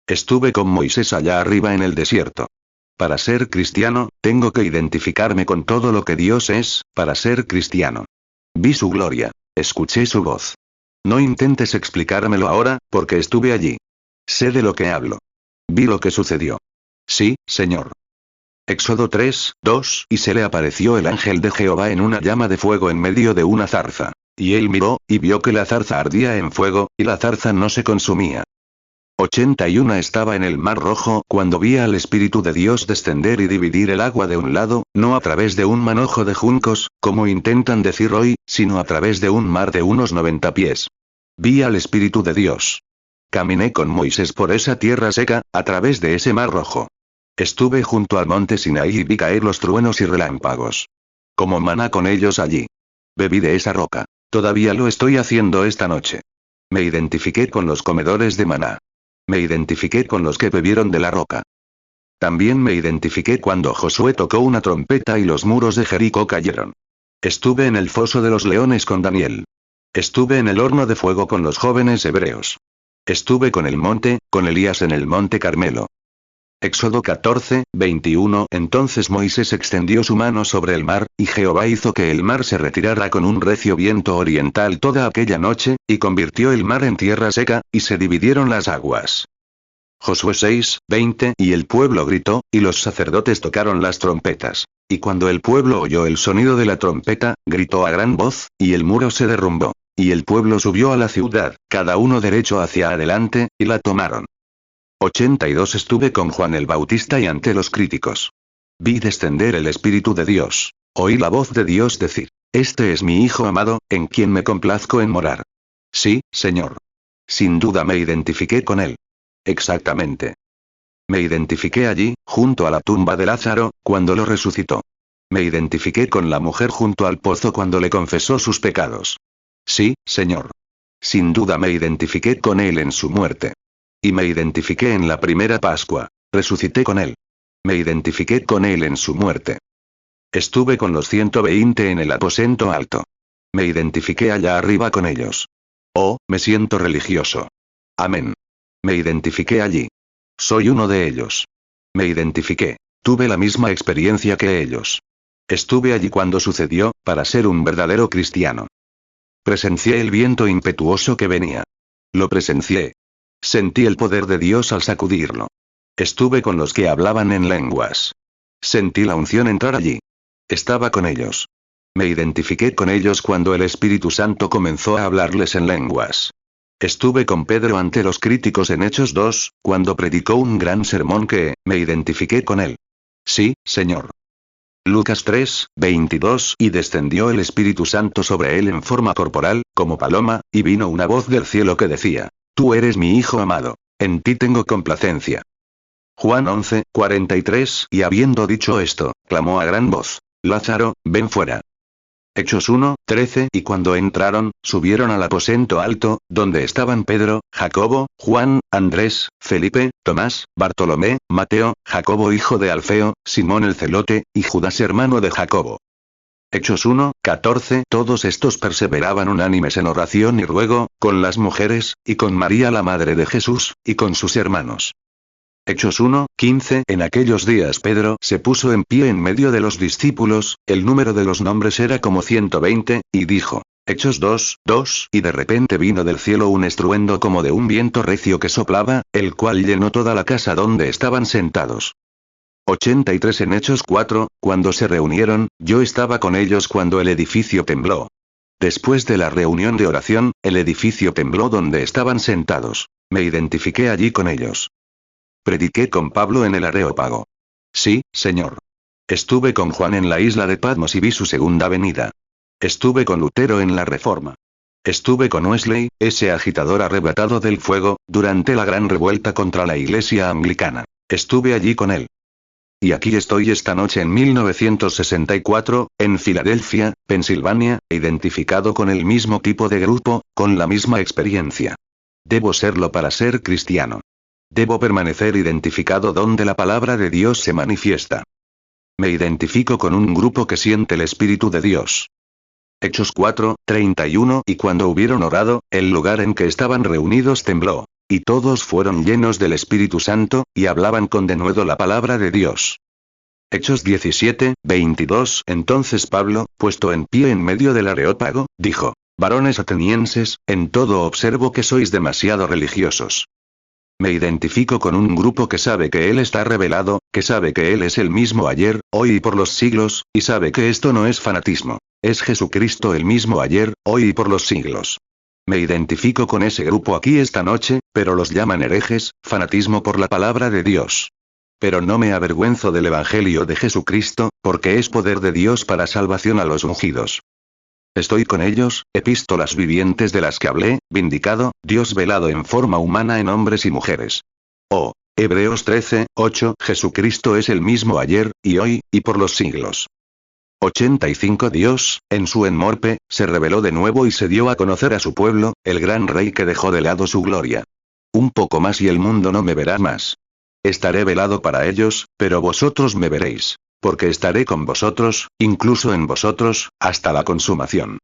Estuve con Moisés allá arriba en el desierto. Para ser cristiano, tengo que identificarme con todo lo que Dios es, para ser cristiano. Vi su gloria. Escuché su voz. No intentes explicármelo ahora, porque estuve allí. Sé de lo que hablo. Vi lo que sucedió. Sí, Señor. Éxodo 3, 2. Y se le apareció el ángel de Jehová en una llama de fuego en medio de una zarza. Y él miró, y vio que la zarza ardía en fuego, y la zarza no se consumía. 81. Estaba en el mar rojo cuando vi al Espíritu de Dios descender y dividir el agua de un lado, no a través de un manojo de juncos, como intentan decir hoy, sino a través de un mar de unos 90 pies. Vi al Espíritu de Dios. Caminé con Moisés por esa tierra seca, a través de ese mar rojo. Estuve junto al monte Sinaí y vi caer los truenos y relámpagos. Como maná con ellos allí. Bebí de esa roca. Todavía lo estoy haciendo esta noche. Me identifiqué con los comedores de maná. Me identifiqué con los que bebieron de la roca. También me identifiqué cuando Josué tocó una trompeta y los muros de Jericó cayeron. Estuve en el foso de los leones con Daniel. Estuve en el horno de fuego con los jóvenes hebreos. Estuve con Elías en el monte Carmelo. Éxodo 14, 21. Entonces Moisés extendió su mano sobre el mar, y Jehová hizo que el mar se retirara con un recio viento oriental toda aquella noche, y convirtió el mar en tierra seca, y se dividieron las aguas. Josué 6, 20. Y el pueblo gritó, y los sacerdotes tocaron las trompetas. Y cuando el pueblo oyó el sonido de la trompeta, gritó a gran voz, y el muro se derrumbó. Y el pueblo subió a la ciudad, cada uno derecho hacia adelante, y la tomaron. 82. Estuve con Juan el Bautista y ante los críticos. Vi descender el Espíritu de Dios. Oí la voz de Dios decir: Este es mi Hijo amado, en quien me complazco en morar. Sí, Señor. Sin duda me identifiqué con él. Exactamente. Me identifiqué allí, junto a la tumba de Lázaro, cuando lo resucitó. Me identifiqué con la mujer junto al pozo cuando le confesó sus pecados. Sí, Señor. Sin duda me identifiqué con él en su muerte. Y me identifiqué en la primera Pascua. Resucité con él. Me identifiqué con él en su muerte. Estuve con los 120 en el aposento alto. Me identifiqué allá arriba con ellos. Oh, me siento religioso. Amén. Me identifiqué allí. Soy uno de ellos. Me identifiqué. Tuve la misma experiencia que ellos. Estuve allí cuando sucedió, para ser un verdadero cristiano. Presencié el viento impetuoso que venía. Lo presencié. Sentí el poder de Dios al sacudirlo. Estuve con los que hablaban en lenguas. Sentí la unción entrar allí. Estaba con ellos. Me identifiqué con ellos cuando el Espíritu Santo comenzó a hablarles en lenguas. Estuve con Pedro ante los críticos en Hechos 2, cuando predicó un gran sermón que, me identifiqué con él. Sí, Señor. Lucas 3, 22. Y descendió el Espíritu Santo sobre él en forma corporal, como paloma, y vino una voz del cielo que decía: Tú eres mi Hijo amado. En ti tengo complacencia. Juan 11, 43. Y habiendo dicho esto, clamó a gran voz: Lázaro, ven fuera. Hechos 1, 13. Y cuando entraron, subieron al aposento alto, donde estaban Pedro, Jacobo, Juan, Andrés, Felipe, Tomás, Bartolomé, Mateo, Jacobo hijo de Alfeo, Simón el celote, y Judas hermano de Jacobo. Hechos 1, 14. Todos estos perseveraban unánimes en oración y ruego, con las mujeres, y con María la madre de Jesús, y con sus hermanos. Hechos 1, 15. En aquellos días Pedro se puso en pie en medio de los discípulos, el número de los nombres era como 120, y dijo: Hechos 2, 2. Y de repente vino del cielo un estruendo como de un viento recio que soplaba, el cual llenó toda la casa donde estaban sentados. 83. En Hechos 4, cuando se reunieron, yo estaba con ellos cuando el edificio tembló. Después de la reunión de oración, el edificio tembló donde estaban sentados. Me identifiqué allí con ellos. Prediqué con Pablo en el Areópago. Sí, señor. Estuve con Juan en la isla de Patmos y vi su segunda venida. Estuve con Lutero en la Reforma. Estuve con Wesley, ese agitador arrebatado del fuego, durante la gran revuelta contra la iglesia anglicana. Estuve allí con él. Y aquí estoy esta noche en 1964, en Filadelfia, Pensilvania, identificado con el mismo tipo de grupo, con la misma experiencia. Debo serlo para ser cristiano. Debo permanecer identificado donde la palabra de Dios se manifiesta. Me identifico con un grupo que siente el Espíritu de Dios. Hechos 4:31. Y cuando hubieron orado, el lugar en que estaban reunidos tembló. Y todos fueron llenos del Espíritu Santo, y hablaban con denuedo la palabra de Dios. Hechos 17:22. Entonces Pablo, puesto en pie en medio del Areópago, dijo: varones atenienses, en todo observo que sois demasiado religiosos. Me identifico con un grupo que sabe que Él está revelado, que sabe que Él es el mismo ayer, hoy y por los siglos, y sabe que esto no es fanatismo. Es Jesucristo el mismo ayer, hoy y por los siglos. Me identifico con ese grupo aquí esta noche, pero los llaman herejes, fanatismo por la palabra de Dios. Pero no me avergüenzo del Evangelio de Jesucristo, porque es poder de Dios para salvación a los ungidos. Estoy con ellos, epístolas vivientes de las que hablé, vindicado, Dios velado en forma humana en hombres y mujeres. Oh, Hebreos 13:8, Jesucristo es el mismo ayer, y hoy, y por los siglos. 85. Dios, en su enmorpe, se reveló de nuevo y se dio a conocer a su pueblo, el gran rey que dejó de lado su gloria. Un poco más y el mundo no me verá más. Estaré velado para ellos, pero vosotros me veréis. Porque estaré con vosotros, incluso en vosotros, hasta la consumación.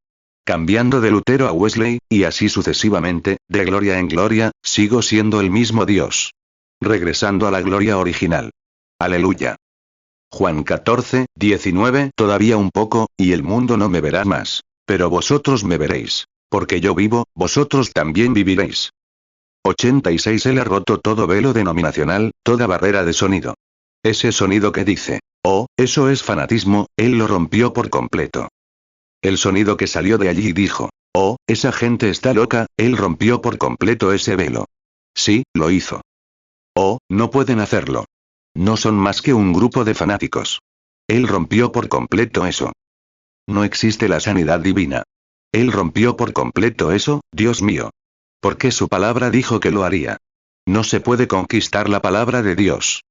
Cambiando de Lutero a Wesley, y así sucesivamente, de gloria en gloria, sigo siendo el mismo Dios. Regresando a la gloria original. Aleluya. Juan 14:19. Todavía un poco, y el mundo no me verá más. Pero vosotros me veréis. Porque yo vivo, vosotros también viviréis. 86. Él ha roto todo velo denominacional, toda barrera de sonido. Ese sonido que dice: oh, eso es fanatismo, él lo rompió por completo. El sonido que salió de allí y dijo: oh, esa gente está loca, él rompió por completo ese velo. Sí, lo hizo. Oh, no pueden hacerlo. No son más que un grupo de fanáticos. Él rompió por completo eso. No existe la sanidad divina. Él rompió por completo eso, Dios mío. Porque su palabra dijo que lo haría. No se puede conquistar la palabra de Dios.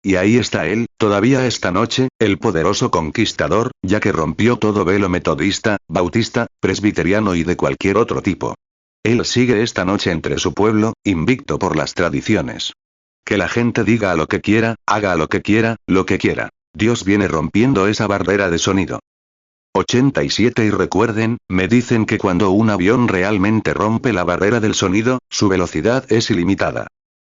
Y ahí está él, todavía esta noche, el poderoso conquistador, ya que rompió todo velo metodista, bautista, presbiteriano y de cualquier otro tipo. Él sigue esta noche entre su pueblo, invicto por las tradiciones. Que la gente diga lo que quiera, haga lo que quiera, lo que quiera. Dios viene rompiendo esa barrera de sonido. 87. Y recuerden, me dicen que cuando un avión realmente rompe la barrera del sonido, su velocidad es ilimitada.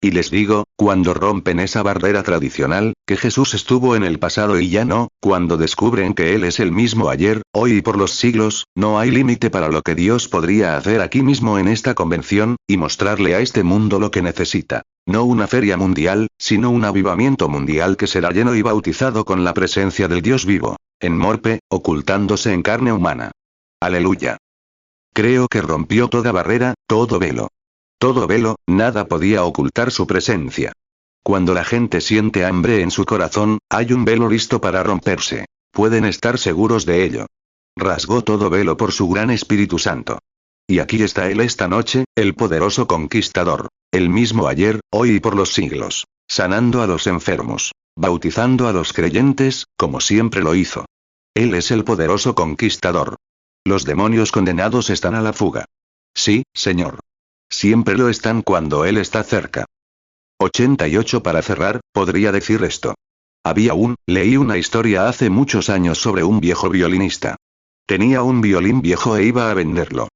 Y les digo, cuando rompen esa barrera tradicional, que Jesús estuvo en el pasado y ya no, cuando descubren que Él es el mismo ayer, hoy y por los siglos, no hay límite para lo que Dios podría hacer aquí mismo en esta convención, y mostrarle a este mundo lo que necesita. No una feria mundial, sino un avivamiento mundial que será lleno y bautizado con la presencia del Dios vivo, en morpe, ocultándose en carne humana. Aleluya. Creo que rompió toda barrera, todo velo. Todo velo, nada podía ocultar su presencia. Cuando la gente siente hambre en su corazón, hay un velo listo para romperse. Pueden estar seguros de ello. Rasgó todo velo por su gran Espíritu Santo. Y aquí está Él esta noche, el poderoso conquistador. El mismo ayer, hoy y por los siglos. Sanando a los enfermos. Bautizando a los creyentes, como siempre lo hizo. Él es el poderoso conquistador. Los demonios condenados están a la fuga. Sí, Señor. Siempre lo están cuando Él está cerca. 88. Para cerrar, podría decir esto. Leí una historia hace muchos años sobre un viejo violinista. Tenía un violín viejo e iba a venderlo.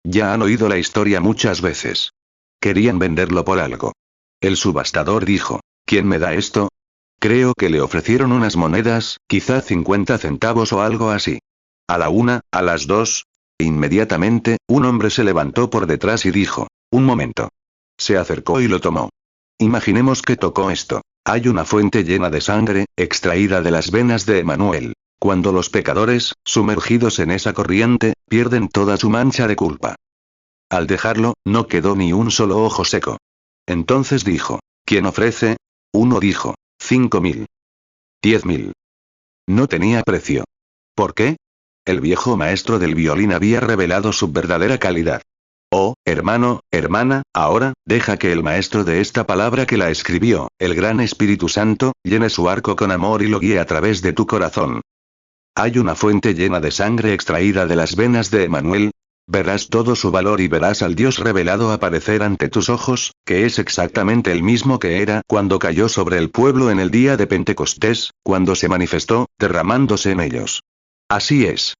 Ya han oído la historia muchas veces. Querían venderlo por algo. El subastador dijo: ¿quién me da esto? Creo que le ofrecieron unas monedas, quizá 50 centavos o algo así. A la una, a las dos. Inmediatamente, un hombre se levantó por detrás y dijo: un momento. Se acercó y lo tomó. Imaginemos que tocó esto. Hay una fuente llena de sangre, extraída de las venas de Emanuel. Cuando los pecadores, sumergidos en esa corriente, pierden toda su mancha de culpa. Al dejarlo, no quedó ni un solo ojo seco. Entonces dijo: ¿Quién ofrece? Uno dijo: 5.000. 10.000. No tenía precio. ¿Por qué? El viejo maestro del violín había revelado su verdadera calidad. Oh, hermano, hermana, ahora, deja que el maestro de esta palabra que la escribió, el gran Espíritu Santo, llene su arco con amor y lo guíe a través de tu corazón. Hay una fuente llena de sangre extraída de las venas de Emmanuel. Verás todo su valor y verás al Dios revelado aparecer ante tus ojos, que es exactamente el mismo que era cuando cayó sobre el pueblo en el día de Pentecostés, cuando se manifestó, derramándose en ellos. Así es.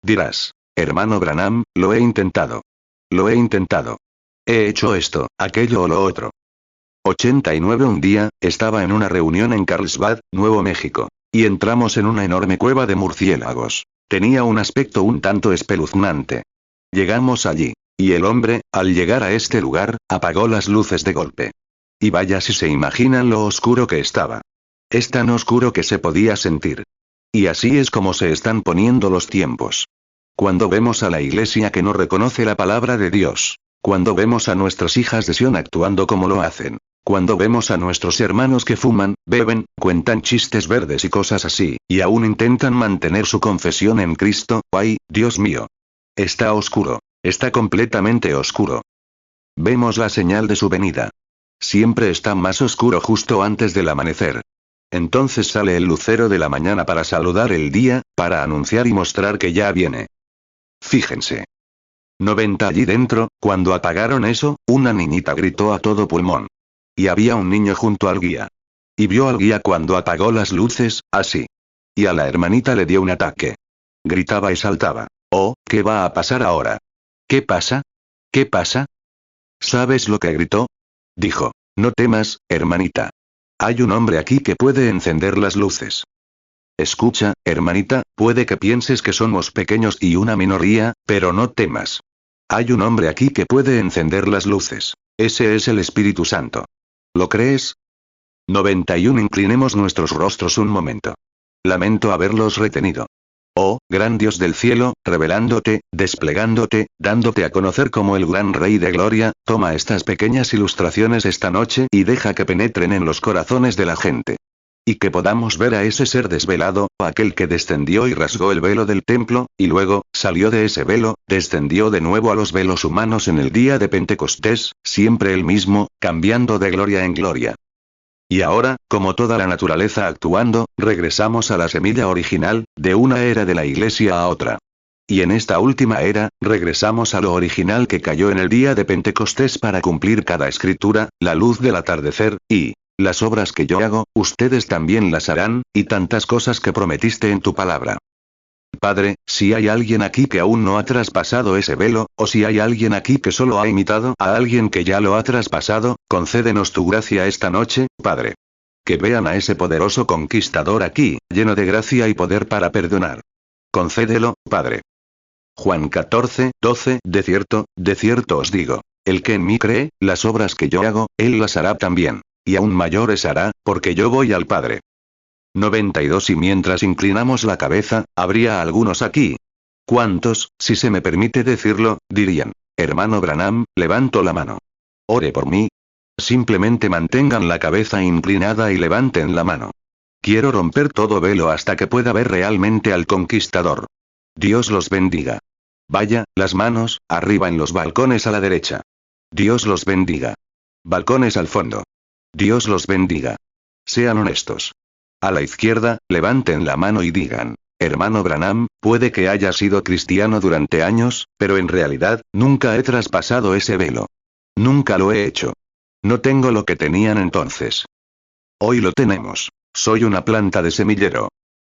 Dirás: hermano Branham, lo he intentado. Lo he intentado. He hecho esto, aquello o lo otro. 89. Un día, estaba en una reunión en Carlsbad, Nuevo México. Y entramos en una enorme cueva de murciélagos. Tenía un aspecto un tanto espeluznante. Llegamos allí. Y el hombre, al llegar a este lugar, apagó las luces de golpe. Y vaya si se imaginan lo oscuro que estaba. Es tan oscuro que se podía sentir. Y así es como se están poniendo los tiempos. Cuando vemos a la iglesia que no reconoce la palabra de Dios. Cuando vemos a nuestras hijas de Sion actuando como lo hacen. Cuando vemos a nuestros hermanos que fuman, beben, cuentan chistes verdes y cosas así, y aún intentan mantener su confesión en Cristo, ¡ay, Dios mío! Está oscuro. Está completamente oscuro. Vemos la señal de su venida. Siempre está más oscuro justo antes del amanecer. Entonces sale el lucero de la mañana para saludar el día, para anunciar y mostrar que ya viene. Fíjense. 90 allí dentro, cuando apagaron eso, una niñita gritó a todo pulmón. Y había un niño junto al guía. Y vio al guía cuando apagó las luces, así. Y a la hermanita le dio un ataque. Gritaba y saltaba. Oh, ¿qué va a pasar ahora? ¿Qué pasa? ¿Qué pasa? ¿Sabes lo que gritó? Dijo: no temas, hermanita. Hay un hombre aquí que puede encender las luces. Escucha, hermanita, puede que pienses que somos pequeños y una minoría, pero no temas. Hay un hombre aquí que puede encender las luces. Ese es el Espíritu Santo. ¿Lo crees? 91. Inclinemos nuestros rostros un momento. Lamento haberlos retenido. Oh, gran Dios del cielo, revelándote, desplegándote, dándote a conocer como el gran Rey de Gloria, toma estas pequeñas ilustraciones esta noche y deja que penetren en los corazones de la gente. Y que podamos ver a ese ser desvelado, aquel que descendió y rasgó el velo del templo, y luego, salió de ese velo, descendió de nuevo a los velos humanos en el día de Pentecostés, siempre el mismo, cambiando de gloria en gloria. Y ahora, como toda la naturaleza actuando, regresamos a la semilla original, de una era de la iglesia a otra. Y en esta última era, regresamos a lo original que cayó en el día de Pentecostés para cumplir cada escritura, la luz del atardecer, y las obras que yo hago, ustedes también las harán, y tantas cosas que prometiste en tu palabra. Padre, si hay alguien aquí que aún no ha traspasado ese velo, o si hay alguien aquí que solo ha imitado a alguien que ya lo ha traspasado, concédenos tu gracia esta noche, Padre. Que vean a ese poderoso conquistador aquí, lleno de gracia y poder para perdonar. Concédelo, Padre. Juan 14:12. De cierto os digo, el que en mí cree, las obras que yo hago, él las hará también. Y aún mayores hará, porque yo voy al Padre. 92. Y mientras inclinamos la cabeza, habría algunos aquí. ¿Cuántos, si se me permite decirlo, dirían: hermano Branham, levanto la mano? Ore por mí. Simplemente mantengan la cabeza inclinada y levanten la mano. Quiero romper todo velo hasta que pueda ver realmente al conquistador. Dios los bendiga. Vaya, las manos, arriba en los balcones a la derecha. Dios los bendiga. Balcones al fondo. Dios los bendiga. Sean honestos. A la izquierda, levanten la mano y digan: hermano Branham, puede que haya sido cristiano durante años, pero en realidad, nunca he traspasado ese velo. Nunca lo he hecho. No tengo lo que tenían entonces. Hoy lo tenemos. Soy una planta de semillero.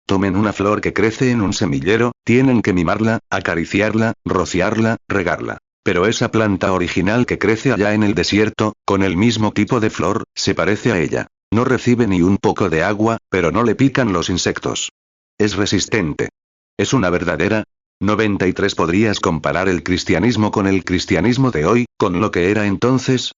Tomen una flor que crece en un semillero, tienen que mimarla, acariciarla, rociarla, regarla. Pero esa planta original que crece allá en el desierto, con el mismo tipo de flor, se parece a ella. No recibe ni un poco de agua, pero no le pican los insectos. Es resistente. Es una verdadera. 93. ¿Podrías comparar el cristianismo con el cristianismo de hoy, con lo que era entonces?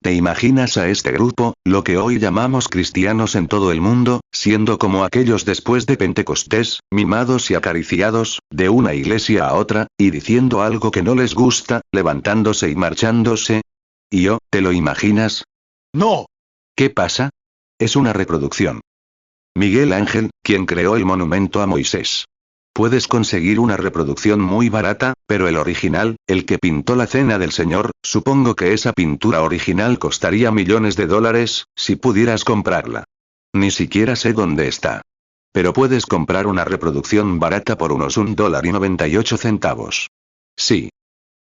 ¿Te imaginas a este grupo, lo que hoy llamamos cristianos en todo el mundo, siendo como aquellos después de Pentecostés, mimados y acariciados, de una iglesia a otra, y diciendo algo que no les gusta, levantándose y marchándose? ¿Y yo, te lo imaginas? No. ¿Qué pasa? Es una reproducción. Miguel Ángel, quien creó el monumento a Moisés. Puedes conseguir una reproducción muy barata, pero el original, el que pintó la cena del Señor, supongo que esa pintura original costaría millones de dólares, si pudieras comprarla. Ni siquiera sé dónde está. Pero puedes comprar una reproducción barata por unos $1.98. Sí.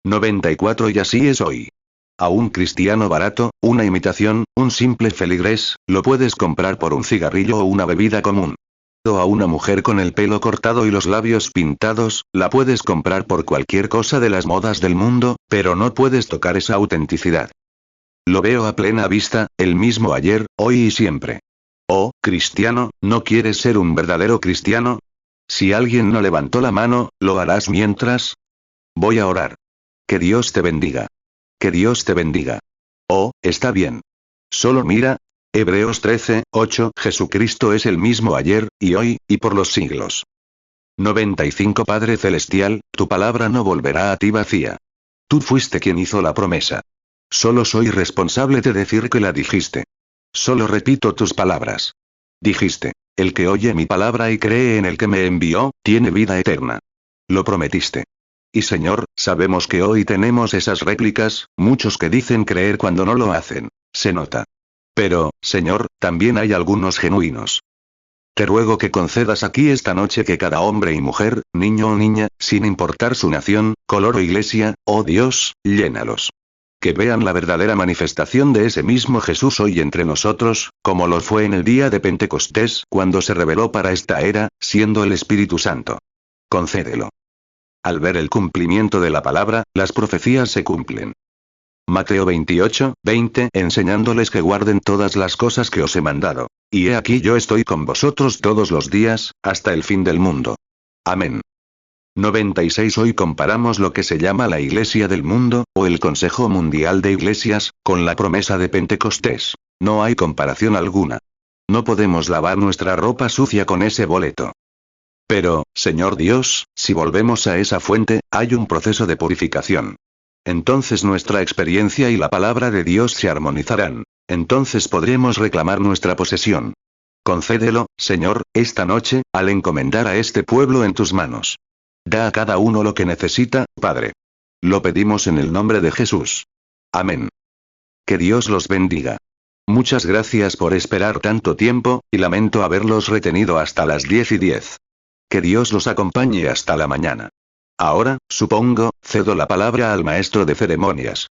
94 y así es hoy. A un cristiano barato, una imitación, un simple feligrés, lo puedes comprar por un cigarrillo o una bebida común. O a una mujer con el pelo cortado y los labios pintados, la puedes comprar por cualquier cosa de las modas del mundo, pero no puedes tocar esa autenticidad. Lo veo a plena vista, el mismo ayer, hoy y siempre. Oh, cristiano, ¿no quieres ser un verdadero cristiano? Si alguien no levantó la mano, ¿lo harás mientras? Voy a orar. Que Dios te bendiga. Que Dios te bendiga. Oh, está bien. Solo mira. Hebreos 13:8 Jesucristo es el mismo ayer, y hoy, y por los siglos. 95 Padre Celestial, tu palabra no volverá a ti vacía. Tú fuiste quien hizo la promesa. Solo soy responsable de decir que la dijiste. Solo repito tus palabras. Dijiste, el que oye mi palabra y cree en el que me envió, tiene vida eterna. Lo prometiste. Y Señor, sabemos que hoy tenemos esas réplicas, muchos que dicen creer cuando no lo hacen. Se nota. Pero, Señor, también hay algunos genuinos. Te ruego que concedas aquí esta noche que cada hombre y mujer, niño o niña, sin importar su nación, color o iglesia, oh Dios, llénalos. Que vean la verdadera manifestación de ese mismo Jesús hoy entre nosotros, como lo fue en el día de Pentecostés, cuando se reveló para esta era, siendo el Espíritu Santo. Concédelo. Al ver el cumplimiento de la palabra, las profecías se cumplen. Mateo 28:20 enseñándoles que guarden todas las cosas que os he mandado. Y he aquí yo estoy con vosotros todos los días, hasta el fin del mundo. Amén. 96 Hoy comparamos lo que se llama la Iglesia del Mundo, o el Consejo Mundial de Iglesias, con la promesa de Pentecostés. No hay comparación alguna. No podemos lavar nuestra ropa sucia con ese boleto. Pero, Señor Dios, si volvemos a esa fuente, hay un proceso de purificación. Entonces nuestra experiencia y la palabra de Dios se armonizarán. Entonces podremos reclamar nuestra posesión. Concédelo, Señor, esta noche, al encomendar a este pueblo en tus manos. Da a cada uno lo que necesita, Padre. Lo pedimos en el nombre de Jesús. Amén. Que Dios los bendiga. Muchas gracias por esperar tanto tiempo, y lamento haberlos retenido hasta las 10:10. Que Dios los acompañe hasta la mañana. Ahora, supongo, cedo la palabra al maestro de ceremonias.